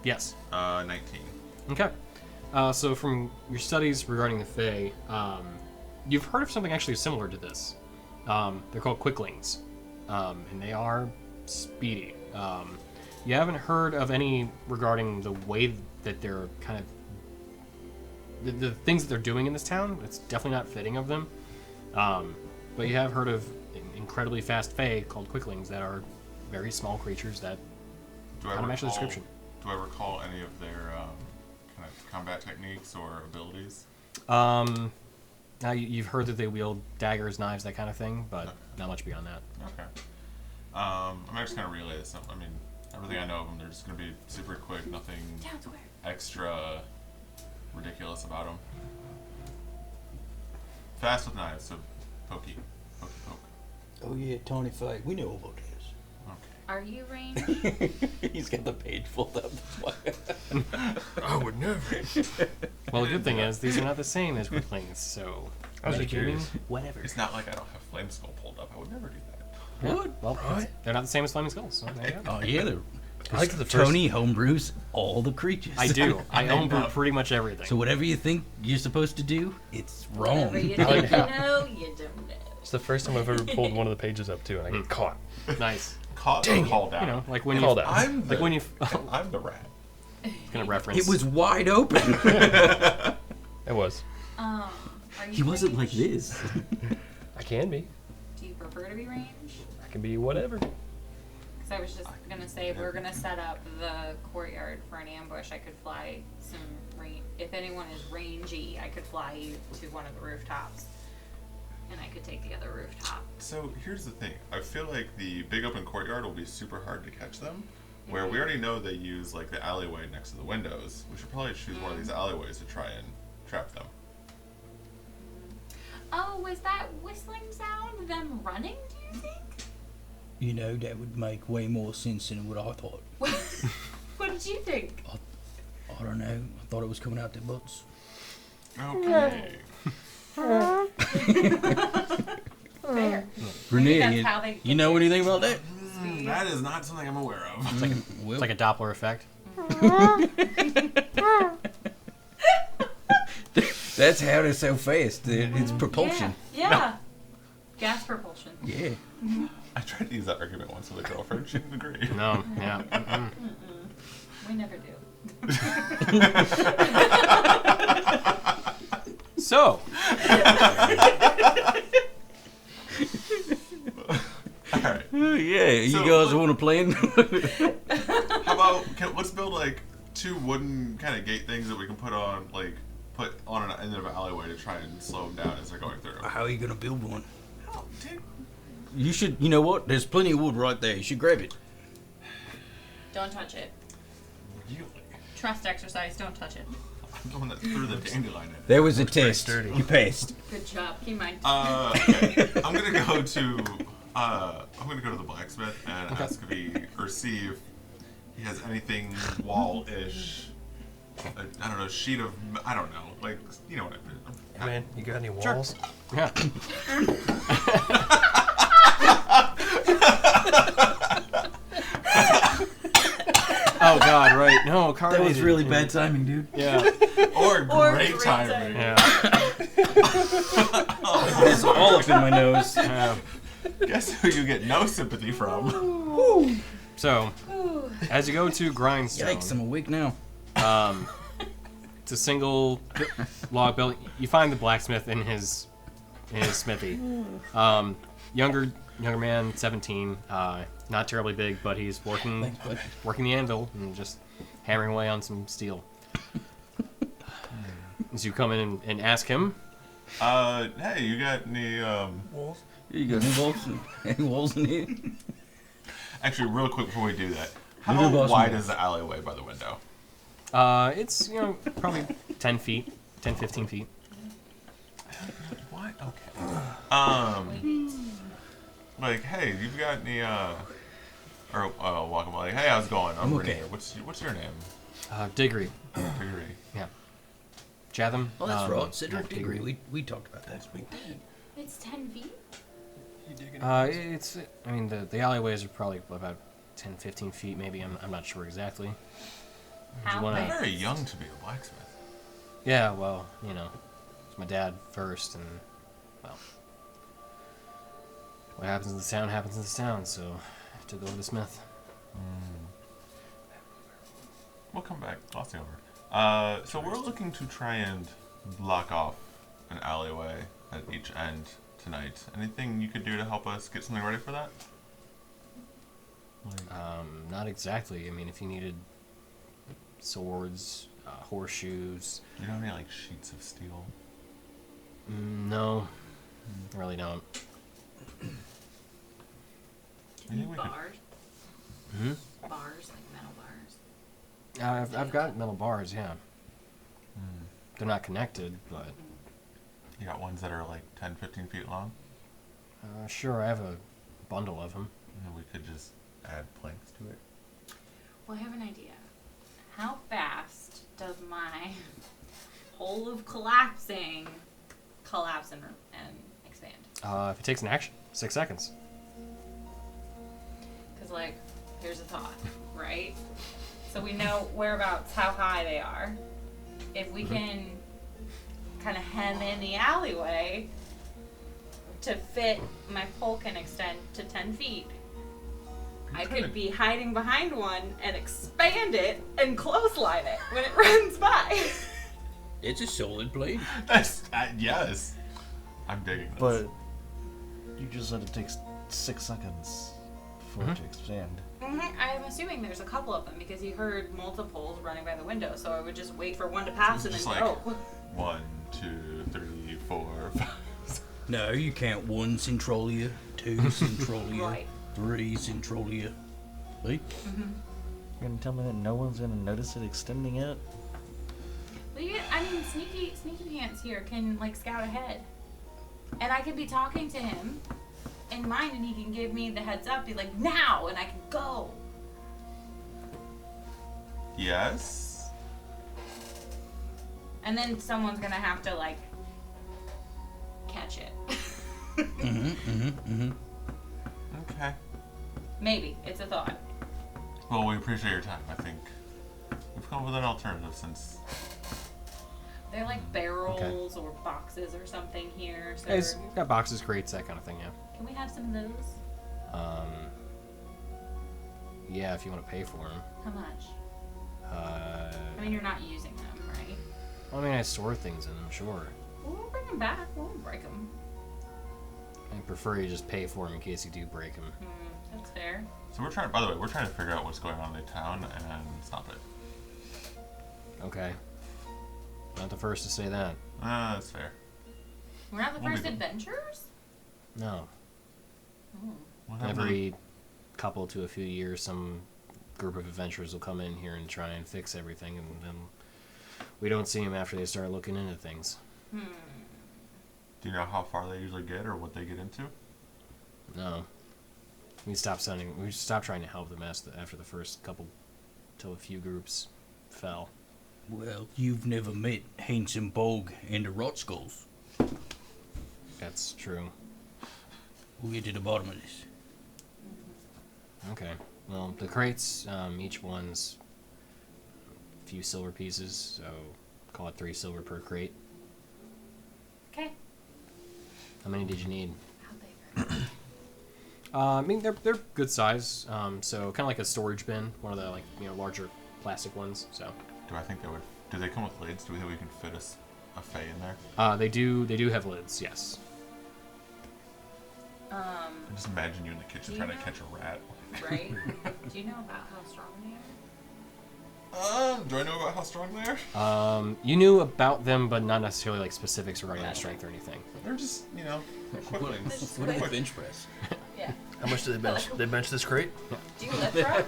Yes. 19. Okay. So from your studies regarding the Fae, you've heard of something actually similar to this. They're called quicklings, and they are speedy. You haven't heard of any regarding the way that they're kind of the things that they're doing in this town. It's definitely not fitting of them. But you have heard of incredibly fast Fae called quicklings that are very small creatures that kind of match the description. Do I recall any of their kind of combat techniques or abilities? Now you've heard that they wield daggers, knives, that kind of thing, but not much beyond that. Okay. I might just kind of relay this. I mean, everything I know of them, they're just going to be super quick, nothing Down to where? extra ridiculous about them. Fast with knives, so pokey. Poke. Oh yeah, Tony Faye. We know about this. Okay. Are you range? He's got the page pulled up. I would never. Well, the good thing is these are not the same as quicklings, so I was just curious. whatever. It's not like I don't have Flame Skull pulled up. I would never do that. Yeah, well, they're not the same as flaming skulls. So there you go. Oh yeah, I like the first. Tony homebrews all the creatures. I do. I own pretty much everything. So whatever you think you're supposed to do, it's wrong. Whatever you think you know, you don't know. It's the first time I've ever pulled one of the pages up too, and I get caught. Nice. Called out. Like when Called you. out. I'm the, Like when you. I'm the rat. Gonna reference. It was wide open. It was. Are you He wasn't like range? this. I can be. Do you prefer to be range? I can be whatever. Because I was just gonna say, if we're gonna set up the courtyard for an ambush, I could fly some range. If anyone is rangy, I could fly you to one of the rooftops, and I could take the other rooftop. So here's the thing. I feel like the big open courtyard will be super hard to catch them. Where we already know they use like the alleyway next to the windows. We should probably choose one of these alleyways to try and trap them. Oh, was that whistling sound them running? Do you think? You know, that would make way more sense than what I thought. What did you think? I don't know. I thought it was coming out their butts. Okay. Fair. Renee, that's how they you know anything about that? That is not something I'm aware of. It's like a Doppler effect. That's how they're so fast. It's propulsion. Yeah. Gas propulsion. Yeah. I tried to use that argument once with a girlfriend. She didn't agree. No, yeah. Mm-mm. We never do. So, Alright. Yeah, you So, guys want to plan? How about let's build like two wooden kind of gate things that we can put on an end of an alleyway to try and slow them down as they're going through. How are you gonna build one? Oh, dude. You should. You know what? There's plenty of wood right there. You should grab it. Don't touch it. Really? Trust exercise. Don't touch it. I'm the one that threw the dandelion in. There was a pretty test. sturdy. You passed. Good job. Keep mine. Okay. I'm gonna go to the blacksmith and ask if see if he has anything wall-ish. I don't know, sheet of I don't know, like you know what I mean. Hey man, you got any walls? yeah. Oh God, right? No, That was really bad timing, dude. Yeah, Or Or great great timing. yeah. That's all up in my nose. Guess who you get no sympathy from? So, Ooh. as you go to Grindstone, Yikes! I'm awake now. it's a single log building. You find the blacksmith in his in his smithy. Younger man, 17. Not terribly big, but he's working the anvil and just hammering away on some steel. As you come in and ask him, hey, you got any Walls? You got any walls? Any walls in here? Actually, real quick before we do that, Little how boss wide man. is the alleyway by the window? it's probably 10 feet, 10, 15 feet. What? Okay. Like, hey, you've got any welcome. Like, hey, how's it going? I'm okay. Rainier. What's your name? Diggory. Diggory. Yeah. Chatham. Oh, that's right. Cedric yeah, Diggory. We talked about that. It's 10 feet? It's. I mean, the alleyways are probably about 10, 15 feet, maybe. I'm not sure exactly. How wanna- You're fast? very young to be a blacksmith. Yeah, well, it's my dad first, and well, what happens in the town happens in the town. So I have to go to the smith. We'll come back. Glossing over. So we're looking to try and block off an alleyway at each end tonight. Anything you could do to help us get something ready for that? Not exactly. I mean, if you needed swords, horseshoes, You don't have any like sheets of steel? no, I really don't. You think we could- Bars? Hmm? Bars, like metal bars. I've got metal bars, yeah. They're not connected, but You got ones that are like 10, 15 feet long? sure, I have a bundle of them. And we could just add planks to it. Well, I have an idea. How fast does my hole of collapsing collapse and expand? If it takes an action, 6 seconds. Because, like, here's a thought, right? So we know whereabouts, how high they are. If we can kind of hem in the alleyway to fit, my pole can extend to 10 feet. I could be hiding behind one and expand it and clothesline it when it runs by. It's a solid blade. That's yes. I'm digging this. But you just said it takes 6 seconds for it to expand. I'm assuming there's a couple of them because he heard multiples running by the window, so I would just wait for one to pass and then Just like- go. 1, 2, 3, 4, 5. No, you count 1 Centrolia, 2 Centrolia, Right. 3 Centrolia. Right? You're gonna tell me that no one's gonna notice it extending it? Well, Sneaky Pants here can like scout ahead, and I could be talking to him in mind, and he can give me the heads up, be like now, and I can go. Yes. And then someone's gonna have to like catch it. Okay. Maybe it's a thought. Well, we appreciate your time. I think we've come up with an alternative since. They're like barrels or boxes or something here. So It's got boxes, crates, that kind of thing, yeah. can we have some of those? Yeah, if you want to pay for them. How much? I I mean, you're not using them, right? I store things in them, sure. We'll bring them back. We won't break them. I prefer you just pay for them in case you do break them. That's fair. So we're trying. By the way, we're trying to figure out what's going on in the town and stop it. Okay. Not the first to say that. That's fair. We're not the We'll be first good. adventurers? No. What happened? Every couple to a few years, some group of adventurers will come in here and try and fix everything, and then we don't see them after they start looking into things. Do you know how far they usually get or what they get into? No. We stopped trying to help them after the first couple, till a few groups fell. Well, you've never met Handsome Bog and the Rot Skulls. That's true. We'll get to the bottom of this. Okay. Well, the crates, each one's a few silver pieces, so call it 3 silver per crate. Okay. How many did you need? How big are they? I mean, they're good size. So kind of like a storage bin, one of the larger plastic ones. So Do I think they would? Do they come with lids? Do we think we can fit a fey in there? they do have lids. Yes. I just imagine you in the kitchen Do trying you to know? catch a rat. Right? Do you know about how strong they are? Do I know about how strong they are? You knew about them, but not necessarily like specifics regarding their strength or anything. They're just, quicklings. What do they bench press? Yeah. How much do they bench? They bench this crate? Do you lift her?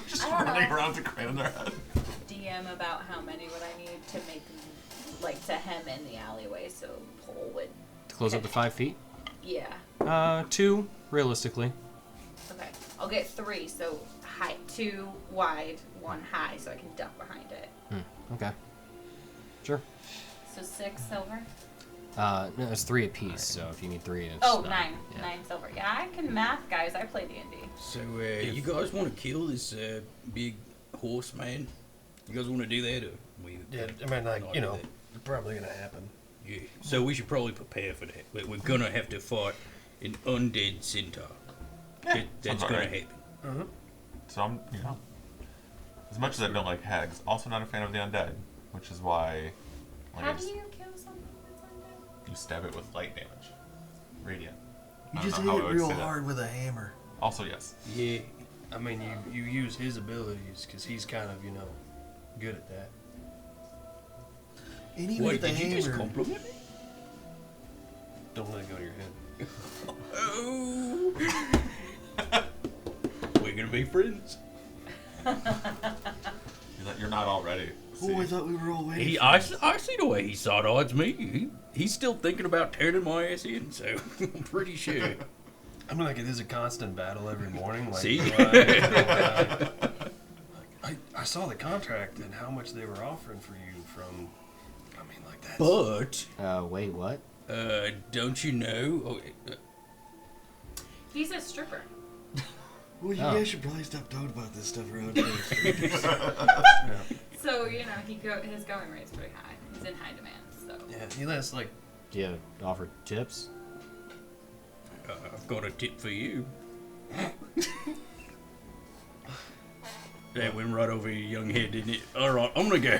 Just I don't running know. around with a crane on their head. DM about how many would I need to make, like, to hem in the alleyway so pole would. To close up to 5 feet? Yeah. 2, realistically. Okay. I'll get 3, so height 2 wide, 1 high, so I can duck behind it. Okay. Sure. So 6 silver. No, it's 3 apiece, so if you need 3, it's Oh, 9. 9. Yeah. 9 silver. Yeah, I can math, guys. I play D&D. So, you guys want to kill this big horse man? You guys want to do that? Or we, Yeah, I mean, like, not you do know, that? it's probably gonna happen. Yeah. So we should probably prepare for that. We're gonna have to fight an undead centaur. That's sounds gonna alright. happen. So I'm, as much as I don't like hags, also not a fan of the undead, which is why, How do you kill something that's undead? you stab it with light damage, radiant. You I don't just know hit how I it would real say that. hard with a hammer. Also, yes. Yeah. I mean, you use his abilities because he's kind of, good at that. And even Wait, with the did you just hammer, compliment me? Don't let it go to your head. Oh. We're gonna be friends. You're not already. oh, I thought we were all waiting. I see the way he side odds me. He's still thinking about turning my ass in, so I'm pretty sure. I mean, like, it is a constant battle every morning. Like, See? I saw the contract and how much they were offering for you from. I mean, like that. But Wait, what? don't you know? He's a stripper. Well, you Oh. guys should probably stop talking about this stuff around here. So, his going rate's pretty high. He's in high demand, so. Yeah, he lets like. Do you offer tips? I've got a tip for you. That went right over your young head, didn't it? All right, I'm gonna go.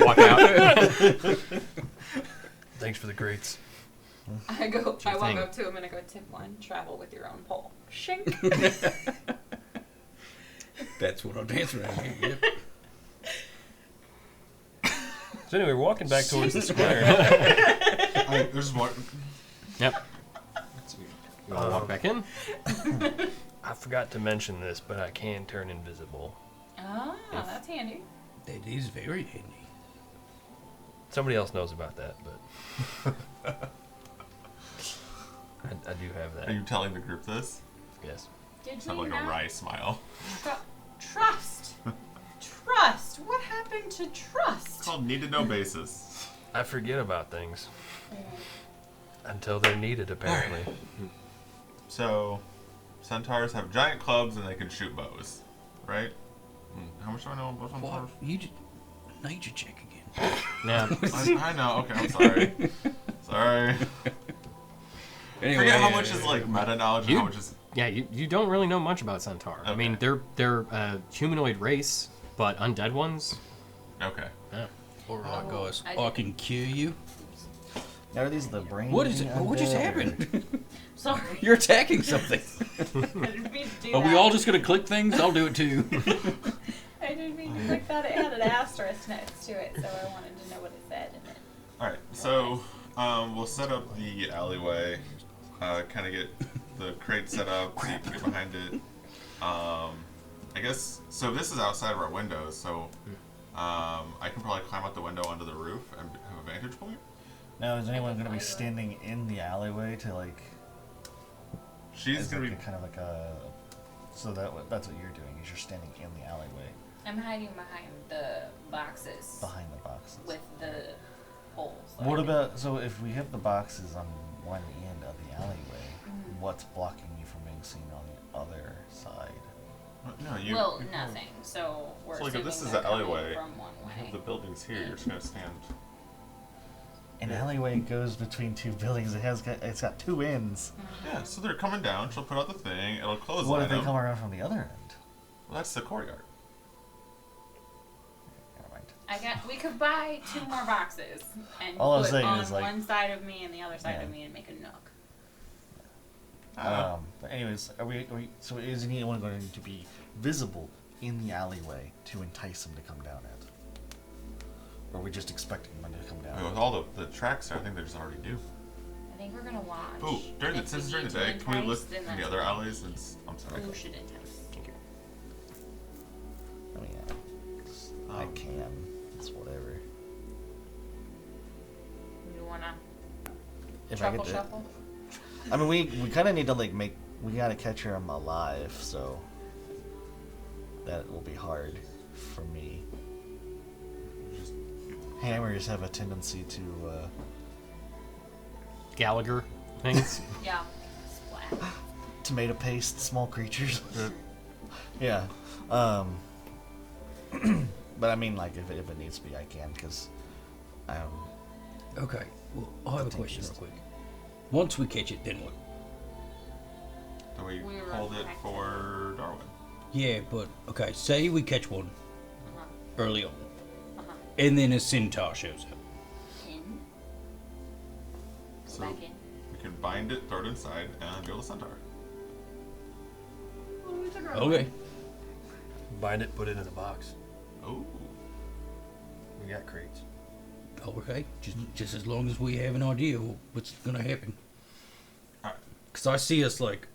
Walk out. Thanks for the crates. I your walk thing. up to him and I go, tip 1, travel with your own pole. Shink. That's what I'm dancing around here. Yep. So anyway, we're walking back towards the square. There's one. Yep. You want to walk back in? I forgot to mention this, but I can turn invisible. Ah, that's handy. That is very handy. Somebody else knows about that, but I do have Are that. you telling the group this? Yes. Did Sound we like a not wry smile. trust? Trust. What happened to trust? It's called need to know basis. I forget about things until they're needed, apparently. So, centaurs have giant clubs and they can shoot bows, right? How much do I know about centaurs? What? You just nature check again. Yeah. I know. Okay, I'm sorry. Sorry. Anyway, Forget how much is like meta knowledge and how much is. Yeah, you don't really know much about Centaur. I mean, they're a humanoid race, but undead ones. Okay. Yeah. All right, guys. I I can cure you. Now, are these the brain? What is it? What just undead, or- happened? Sorry. You're attacking something. I didn't mean to do Are that. we all just gonna click things? I'll do it too. I didn't mean to click that. It had an asterisk next to it, so I wanted to know what it said. And it... Alright, so we'll set up the alleyway, kind of get the crate set up, so you can get behind it. I guess, so this is outside of our windows, so I can probably climb out the window onto the roof and have a vantage point. Now, is anyone going to be standing in the alleyway to like? She's as gonna like be. a kind of like a. So that's what you're doing. Is you're standing in the alleyway I'm hiding behind the boxes behind the boxes. with the holes. What about so if we have the boxes on one end of the alleyway, what's blocking you from being seen on the other side? No, you. Well, nothing. So we're So, like, if assuming this is they're the coming alleyway, from one You way. have the buildings here, you're just gonna stand. An alleyway goes between two buildings. It's got two ends. Yeah, so they're coming down, she'll put out the thing, it'll close What if they them. come around from the other end? Well, that's the courtyard. Never mind. We could buy 2 more boxes and All I'm put saying on is, like- one side of me and the other side Yeah. of me and make a nook. But anyways, are we? So is anyone going to be visible in the alleyway to entice him to come down at? Or are we just expecting him to come down? With all the tracks, I think they just already do. I think we're gonna watch. Ooh, And if since it's we during need the to day, can we entice, look then in the that's other fine. alleys? I'm sorry. Who should entice? Thank you. I mean, I can. It's whatever. You wanna If I truffle could. shuffle? I mean, we kind of need to like make. We gotta catch him alive, so that will be hard for me. Hammers have a tendency to. Gallagher things. Yeah. Splat. Tomato paste small creatures. Yeah. But I mean, like, if it needs to be, I can, because Okay. Well, I have a question real quick. Once we catch it, then what? So we We were hold it practicing. for Darwin. Yeah, but okay. Say we catch one Uh-huh. early on, Uh-huh. and then a centaur shows up. In. So Back in. we can bind it, throw it inside, and build a centaur. Okay. Bind it, put it in a box. Oh. We got crates. Okay. Just as long as we have an idea what's gonna happen. Alright. Cause I see us like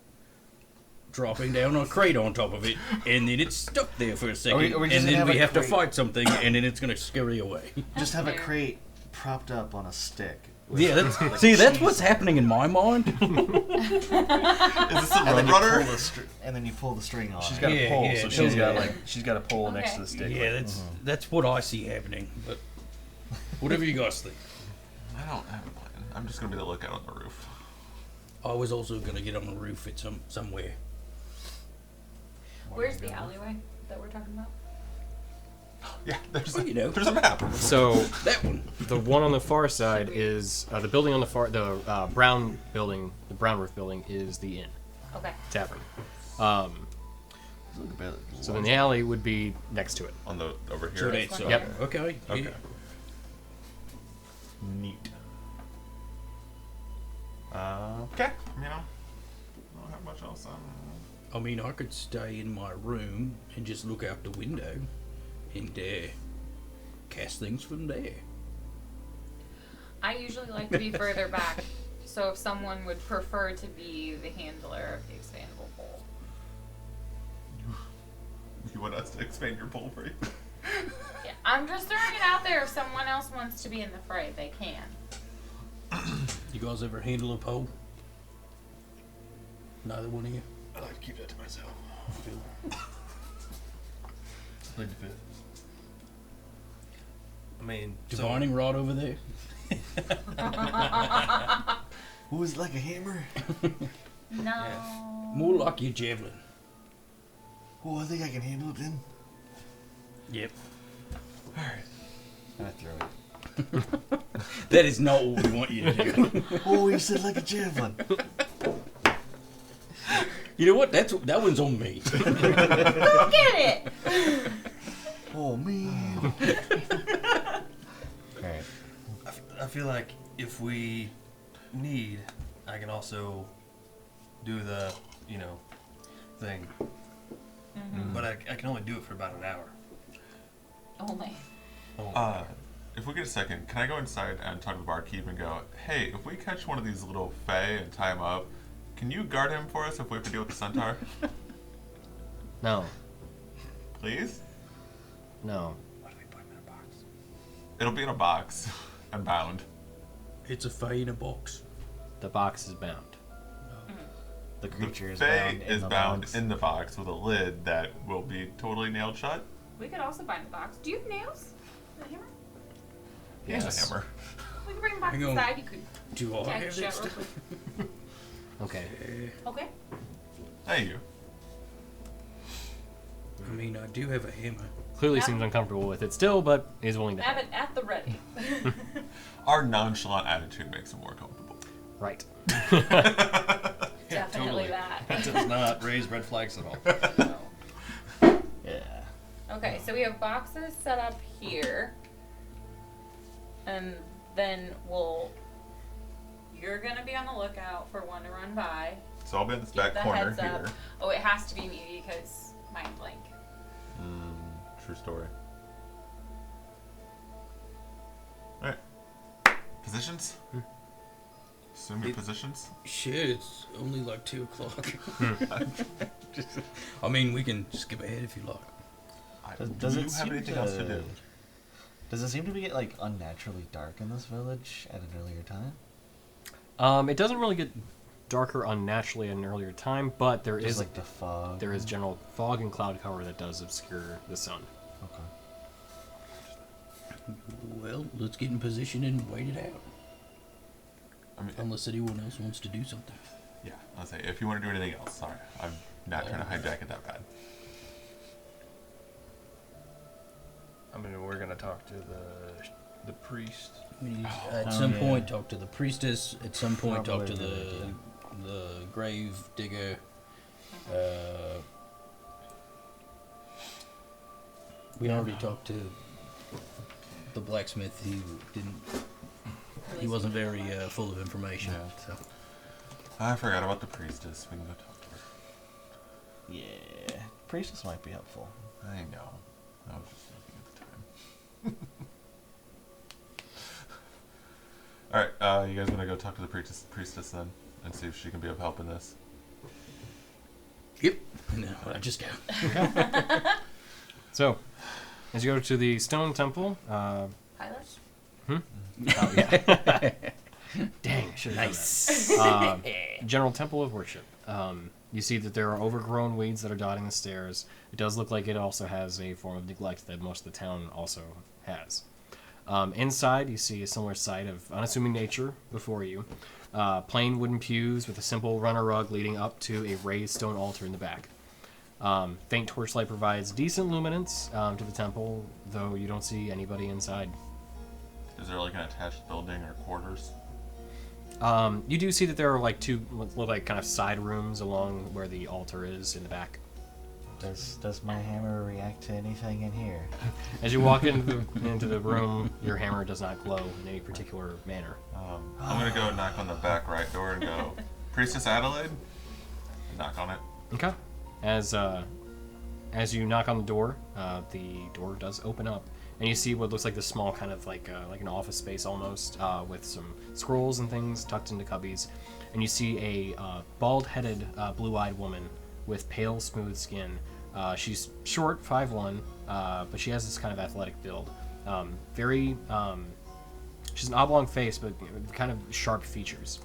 dropping down a crate on top of it, and then it's stuck there for a second, are we just and gonna then have we a have to crate? fight something, and then it's gonna scurry away. just have a Fair. crate propped up on a stick. with, Yeah, that's, like, see, that's cheese. what's happening in my mind. Is this a And then, roadrunner? and then you pull the string on. She's it. got Yeah, a pole, yeah, so she's got yeah. like she's got a pole next Okay. to the stick. Yeah, that's what I see happening. But whatever you guys think. I don't have a plan. I'm just gonna be the lookout on the roof. I was also gonna get on the roof at somewhere. Where's the alleyway that we're talking about? Yeah, there's Well, you know. there's a map. So That one. the one on the far side is the building on the far, the brown building, the brown roof building is the inn Okay. tavern. Look a bit So then the alley would be next to it. On the over here. So that's Yep. okay. Yeah. Okay. neat. Okay. You know, I don't have much else. I mean, I could stay in my room and just look out the window and cast things from there. I usually like to be further back, so if someone would prefer to be the handler of the expandable pole. You want us to expand your pole for you? Yeah, I'm just throwing it out there. If someone else wants to be in the fray, they can. You guys ever handle a pole? Neither one of you? I like to keep that to myself. Plead the fifth. I mean, Divining rod over there? Who is like a hammer? No. More like your javelin. Oh, I think I can handle it then. Yep. I throw it. That is not what we want you to do. Oh, you said like a javelin. You know what? That one's on me. Go get it. Oh man. Alright. I feel like if we need, I can also do the, thing. But I can only do it for about an hour. Only. If we get a second, can I go inside and talk to the barkeep and go, hey, if we catch one of these little fae and tie him up, can you guard him for us if we have to deal with the centaur? No, Please? no. What do we put in a box? It'll be in a box and bound. It's a fae in a box. The box is bound. The creature is Fae bound in is the bound box. in the box with a lid that will be totally nailed shut. We could also bind the box. Do you have nails? The hammer? Here's Yes. a hammer. We could bring the box Hang on. inside. You could Do I tag have shut that real stuff? quick. Okay. Okay. Hey, you. I mean, I do have a hammer. Clearly Yeah. seems uncomfortable with it still, but is willing to Have have it at the ready. Our nonchalant attitude makes him more comfortable. Right. Definitely totally. that. That does not raise red flags at all. No. Yeah. Okay, so we have boxes set up here. And then you're gonna be on the lookout for one to run by. So I'll be in this Give back the corner heads up. here. Oh, it has to be me because mind blank. True story. Alright. Positions? Assume your positions? Shit, it's only like 2 o'clock. I mean, we can skip ahead if you like. Does Do it you have seem anything else to do? Does it seem to get like unnaturally dark in this village at an earlier time? It doesn't really get darker unnaturally at an earlier time, but there Just is like the fog. there is general fog and cloud cover that does obscure the sun. Okay. Well, let's get in position and wait it out. I mean, Unless anyone else wants to do something. yeah, I'll say, if you want to do anything else, sorry. I'm not trying to hijack it that bad. I mean, we're gonna talk to the priest. We need Oh, at oh, some yeah. point talk to the priestess. At some point talk to Probably a good idea. the grave digger. We already talked to the blacksmith. He didn't. He wasn't very full of information. Yeah. So I forgot about the priestess. We can go talk to her. Yeah. Priestess might be helpful. I know. I was just looking at the time. Alright, you guys want to go talk to the priestess then? And see if she can be of help in this? yep. No, I just go. So, as you go to the stone temple, Pilot? dang, I should have Nice. done that. General temple of worship. You see that there are overgrown weeds that are dotting the stairs. It does look like it also has a form of neglect that most of the town also has. Inside, you see a similar sight of unassuming nature before you. Plain wooden pews with a simple runner rug leading up to a raised stone altar in the back. Faint torchlight provides decent luminance to the temple, though you don't see anybody inside. Is there like an attached building or quarters? You do see that there are like two look like kind of side rooms along where the altar is in the back. Does my hammer react to anything in here? As you walk into the room, your hammer does not glow in any particular manner. I'm gonna go knock on the back right door and go, Priestess Adelaide? Knock on it. Okay. As you knock on the door does open up, and you see what looks like this small kind of like an office space almost, with some scrolls and things tucked into cubbies, and you see a bald-headed, blue-eyed woman with pale, smooth skin. She's short, 5'1", but she has this kind of athletic build. She's an oblong face, but kind of sharp features.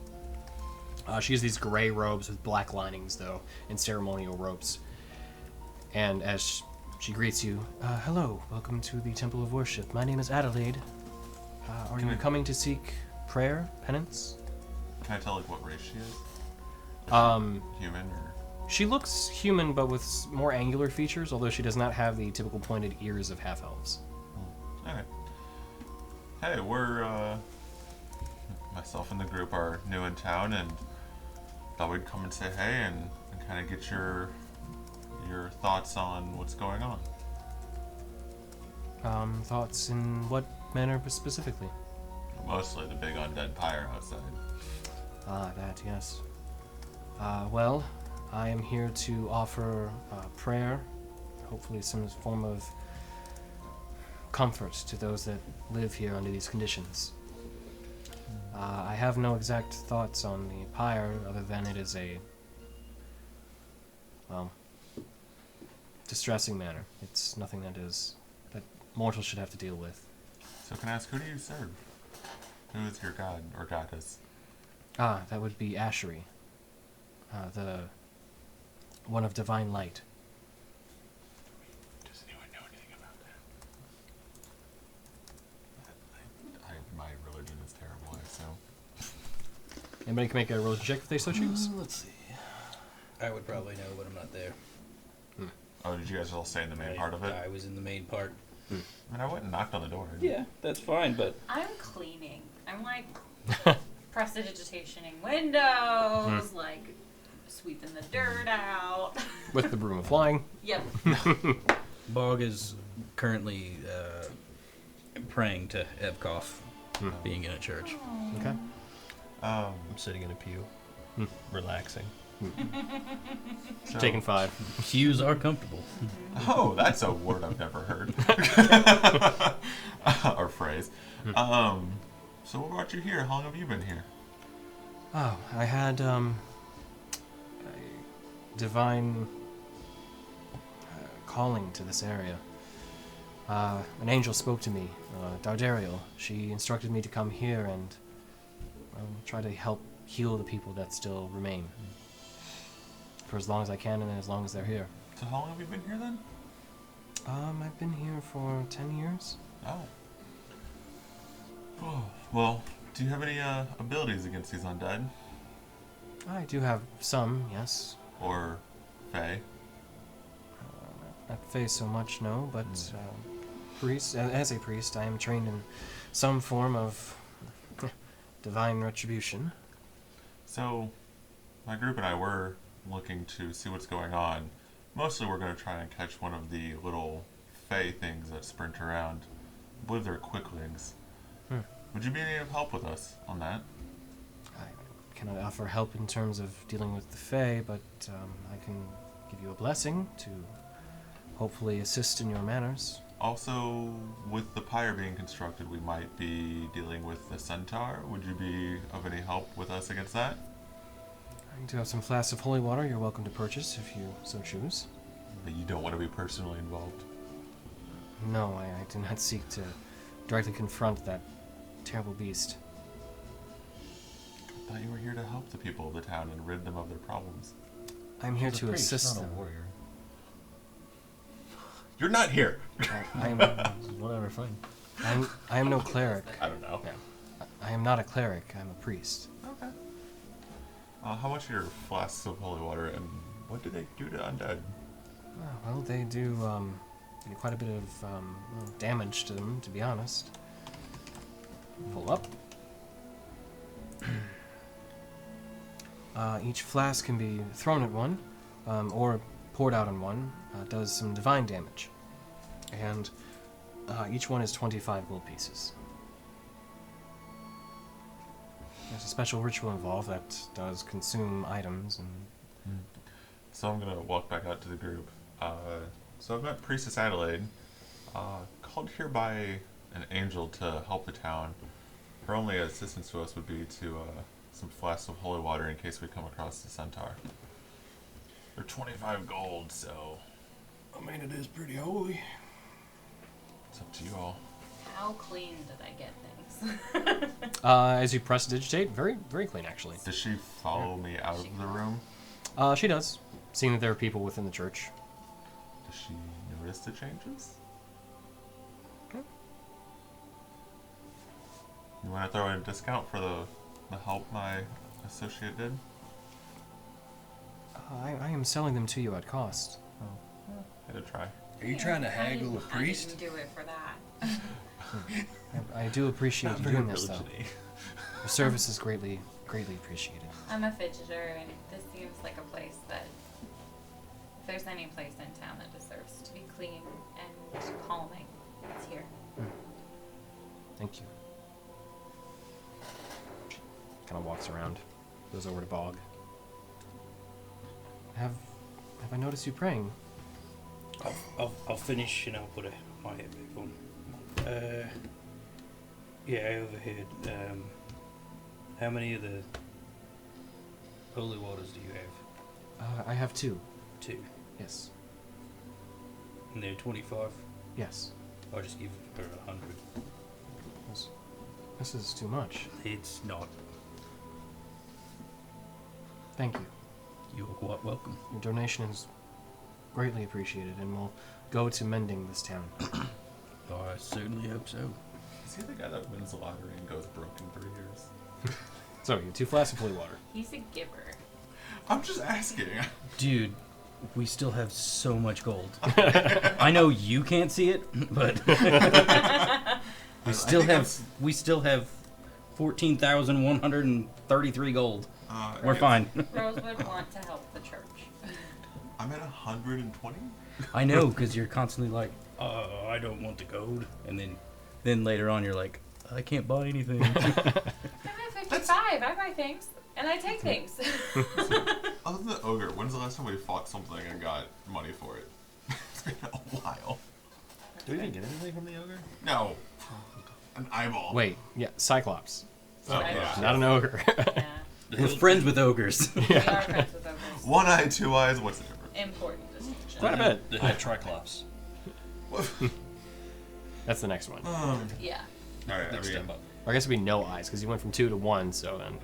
She has these gray robes with black linings, though, and ceremonial ropes. And as she greets you, hello, welcome to the Temple of Worship. My name is Adelaide. Are you coming to seek prayer, penance? Can I tell like what race she is? Human or? She looks human, but with more angular features, although she does not have the typical pointed ears of half-elves. Okay. Hey, we're myself and the group are new in town, and thought we'd come and say hey and kind of get your thoughts on what's going on. Thoughts in what manner specifically? Mostly the big undead pyre outside. Ah, that, yes. Well, I am here to offer prayer, hopefully some form of comfort to those that live here under these conditions. I have no exact thoughts on the pyre, other than it is a, well, distressing matter. It's nothing that mortals should have to deal with. So can I ask, who do you serve? Who is your god or goddess? Ah, that would be Ashery, the one of divine light. Does anyone know anything about that? My religion is terrible, I assume. Anybody can make a religion check if they so choose. Let's see. I would probably know, but I'm not there. Oh, did you guys all stay in the main part of it? I was in the main part. I mean, I went and knocked on the door. Yeah, that's fine, but I'm cleaning. I'm like prestidigitationing windows, like sweeping the dirt out. With the broom of flying. Yep. Bog is currently praying to Evkoff, being in a church. Okay. I'm sitting in a pew, relaxing. So- Taking 5. Pews are comfortable. Oh, that's a word I've never heard. Or phrase. So what brought you here? How long have you been here? Oh, I had a divine calling to this area. An angel spoke to me, Dardariel. She instructed me to come here and try to help heal the people that still remain. For as long as I can and as long as they're here. So how long have you been here then? I've been here for 10 years. Oh. Well, do you have any abilities against these undead? I do have some, yes. Or Fae? Not Fae so much, no, but as a priest, I am trained in some form of divine retribution. So, my group and I were looking to see what's going on. Mostly we're going to try and catch one of the little Fae things that sprint around. I believe they're quicklings. Would you be any help with us on that? I cannot offer help in terms of dealing with the Fae, but I can give you a blessing to hopefully assist in your manners. Also, with the pyre being constructed, we might be dealing with the centaur. Would you be of any help with us against that? I do have some flasks of holy water you're welcome to purchase if you so choose. But you don't want to be personally involved. No, I do not seek to directly confront that terrible beast. I thought you were here to help the people of the town and rid them of their problems. I'm here He's a to priest, assist not them. a warrior. You're not here! I am Whatever, fine. I am no cleric. I don't know. I am not a cleric. I'm a priest. Okay. How much are your flasks of holy water, and what do they do to undead? Well, they do quite a bit of damage to them, to be honest. Pull up. Each flask can be thrown at one, or poured out on one. Does some divine damage, and each one is 25 gold pieces. There's a special ritual involved that does consume items and. So I'm gonna walk back out to the group. So I've met Priestess Adelaide, called here by an angel to help the town. Her only assistance to us would be to some flasks of holy water in case we come across the centaur. They're 25 gold, so I mean, it is pretty holy. it's up to you all. How clean did I get things? As you press digitate, very, very clean actually. Does she follow me out of the room? She does, seeing that there are people within the church. Does she notice the changes? Okay. You want to throw in a discount for the help my associate did? I am selling them to you at cost. Had to try. Are you trying to haggle a I priest? didn't do it for that. I do appreciate Not you very doing this, though. religion-y. Your service is greatly, greatly appreciated. I'm a fidgeter, and this seems like a place that, if there's any place in town that deserves to be clean and calming, it's here. Thank you. Kind of walks around, goes over to Bog. Have I noticed you praying? I'll finish and I'll put my head back on. Yeah, I overheard. How many of the holy waters do you have? I have 2. 2. Yes. And they're 25. Yes. I'll just give her 100. This is too much. It's not. Thank you. You're quite welcome. Your donation is greatly appreciated and will go to mending this town. I certainly hope so. Is he the guy that wins the lottery and goes broke in 3 years? So, you 2 flasks of holy water. He's a giver. I'm just asking. Dude, we still have so much gold. I know you can't see it, but we still have 14,133 gold. We're fine. Rose would want to help the church. I'm at 120. I know, because you're constantly like, I don't want the gold. And then later on, you're like, I can't buy anything. I'm at 55. I buy things. And I take things. Other than the ogre, when's the last time we fought something and got money for it? It's been a while. Do we even get anything from the ogre? No. An eyeball. Wait, yeah, Cyclops. Oh, yeah. Not an ogre. Yeah. We're friends with ogres. We are friends with ogres. One eye, two eyes, what's the difference? Important distinction. Quite a bit. The head Triclops. That's the next one. Yeah. Alright, Big step up. Or I guess it'd be no eyes, because you went from 2 to 1, so then...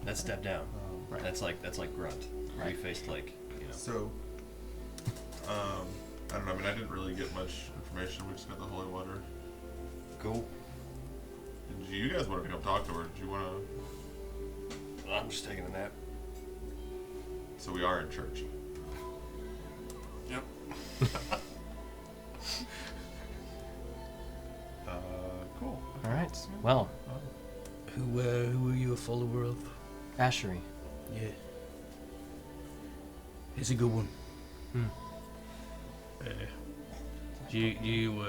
That's step down. Right. That's like grunt. Where you faced like, you know. So, I don't know, I mean, I didn't really get much information. We just got the holy water. Cool. Did you guys want to come talk to her? Did you want to... I'm just taking a nap. So we are in church. Yep. Cool. Alright, well, Who are you a follower of? Ashery. Yeah. It's a good one. Do you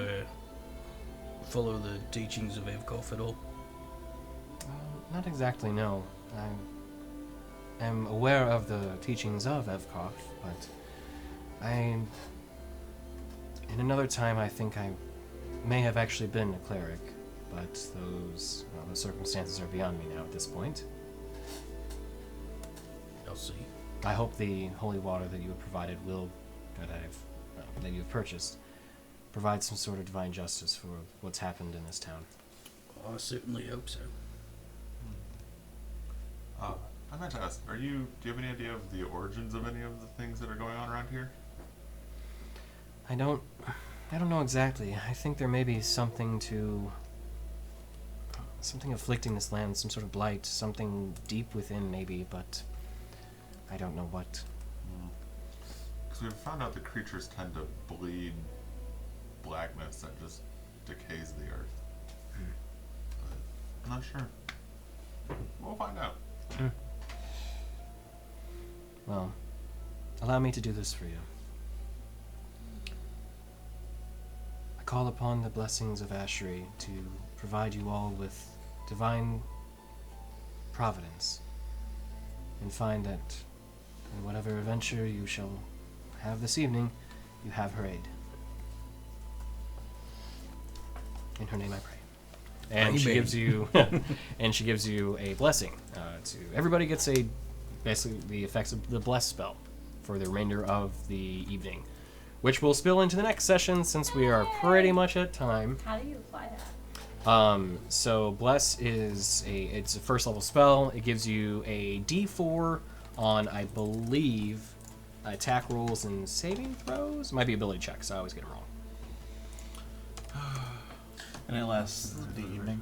follow the teachings of Evkoff at all? Not exactly, no. I am aware of the teachings of Evkoff, but in another time I think I may have actually been a cleric, but those circumstances are beyond me now at this point. I'll see. I hope the holy water that you have provided that you have purchased, provide some sort of divine justice for what's happened in this town. I certainly hope so. I meant to ask, do you have any idea of the origins of any of the things that are going on around here? I don't know exactly. I think there may be something afflicting this land, some sort of blight, something deep within maybe, but I don't know what. Because we've found out that creatures tend to bleed blackness that just decays the earth. But I'm not sure. We'll find out. Well, allow me to do this for you. I call upon the blessings of Ashery to provide you all with divine providence, and find that in whatever adventure you shall have this evening, you have her aid. In her name I pray. And she Amen. gives you, and she gives you a blessing. To everybody gets basically the effects of the bless spell for the remainder of the evening, which will spill into the next session since we are pretty much at time. How do you apply that? So bless it's a first level spell. It gives you a D4 on, I believe, attack rolls and saving throws. It might be ability checks. I always get it wrong. And it lasts the evening.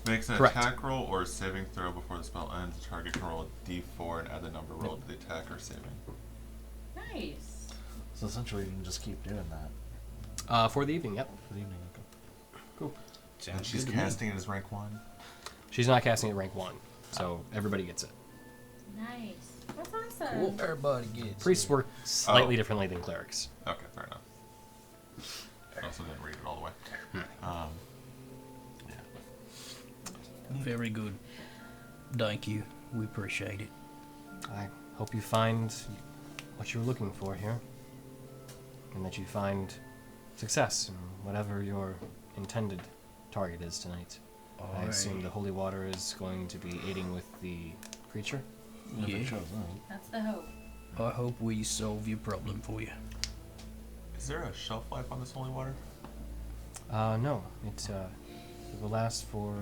Makes an Correct. attack roll or a saving throw before the spell ends. The target can roll a d4 and add the number rolled to the attack or saving. Nice. So essentially, you can just keep doing that For the evening, yep. for the evening. Okay. Cool. And she's casting it as rank 1. She's not casting it rank 1, so everybody gets it. Nice. That's awesome. Cool. Everybody gets Priests it. work slightly Oh. differently than clerics. Okay, fair enough. I also didn't read it all the way. Very good. Thank you. We appreciate it. I hope you find what you're looking for here, and that you find success in whatever your intended target is tonight. I assume the holy water is going to be aiding with the creature. If Yeah. it shows up. That's the hope. I hope we solve your problem for you. Is there a shelf life on this holy water? No, it will last for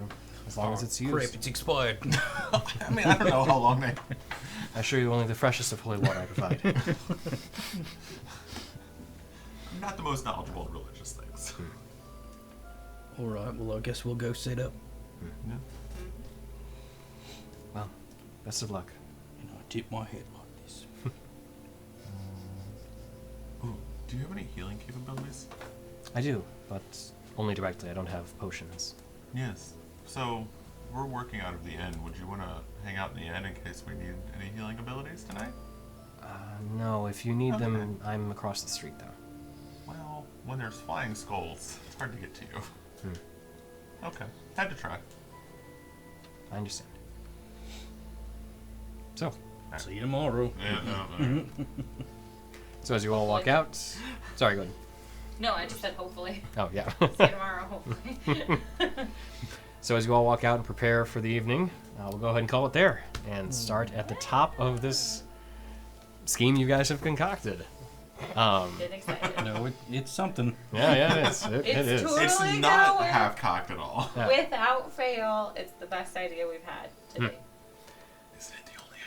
as long as it's used. Crap, it's expired. I mean, I don't know how long they... I assure you only the freshest of holy water I provide. I'm not the most knowledgeable in religious things. Alright, well, I guess we'll go sit up. Well, best of luck. And I tip my head like this. Ooh, do you have any healing capabilities? I do, but only directly. I don't have potions. Yes. So, we're working out of the inn. Would you want to hang out in the inn in case we need any healing abilities tonight? No, if you need them, Okay. I'm across the street though. when there's flying skulls, it's hard to get to you. Okay, had to try. I understand. So, See you tomorrow. Yeah, no. so as you all walk out, sorry, go ahead. No, I just said hopefully. Oh yeah. See you tomorrow, hopefully. So as you all walk out and prepare for the evening, we'll go ahead and call it there and start at the top of this scheme you guys have concocted. Get excited. No, it's something. Yeah, it is. It is. Totally It's gonna not work. half cocked at all. Yeah. Without fail, it's the best idea we've had today. Isn't it the only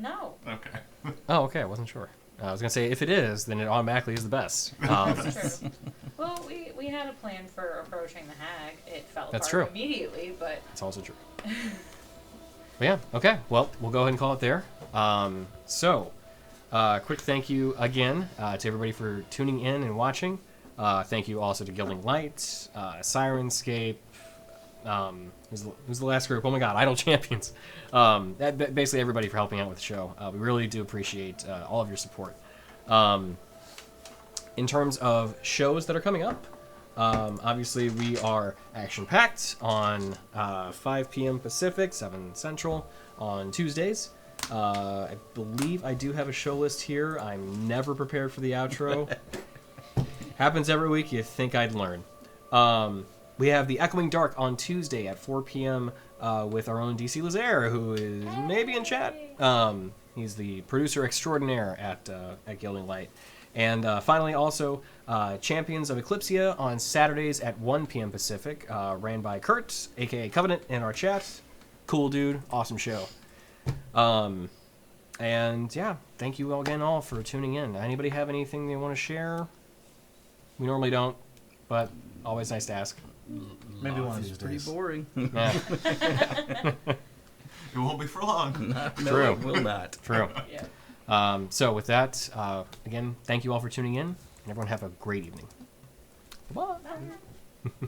No, idea? Okay. Oh, okay. I wasn't sure. I was gonna say if it is, then it automatically is the best. that's true. Well, we had a plan for approaching the hag. It fell That's apart true. immediately, but It's also true. But yeah, okay. Well, we'll go ahead and call it there. Quick thank you again to everybody for tuning in and watching. Thank you also to Gilding Light, Sirenscape. Who's the last group? Oh my God, Idle Champions. Basically everybody for helping out with the show. We really do appreciate all of your support. In terms of shows that are coming up, obviously we are Action Pact on 5 p.m. Pacific, 7 Central on Tuesdays. I believe I do have a show list here. I'm never prepared for the outro. Happens every week. You think I'd learn. We have the Echoing Dark on Tuesday at 4 p.m. With our own DC Lazaire, who is maybe in chat. He's the producer extraordinaire at Gilding Light. And finally, also, Champions of Eclipsia on Saturdays at 1 p.m. Pacific, ran by Kurt, a.k.a. Covenant, in our chat. Cool dude. Awesome show. And yeah, thank you all again all for tuning in. Anybody have anything they want to share? We normally don't, but always nice to ask. Maybe one of It's these pretty days. boring. Yeah, It won't be for long. No, True. it will not. true. yeah. So with that, again, thank you all for tuning in, and everyone have a great evening. Bye. Bye.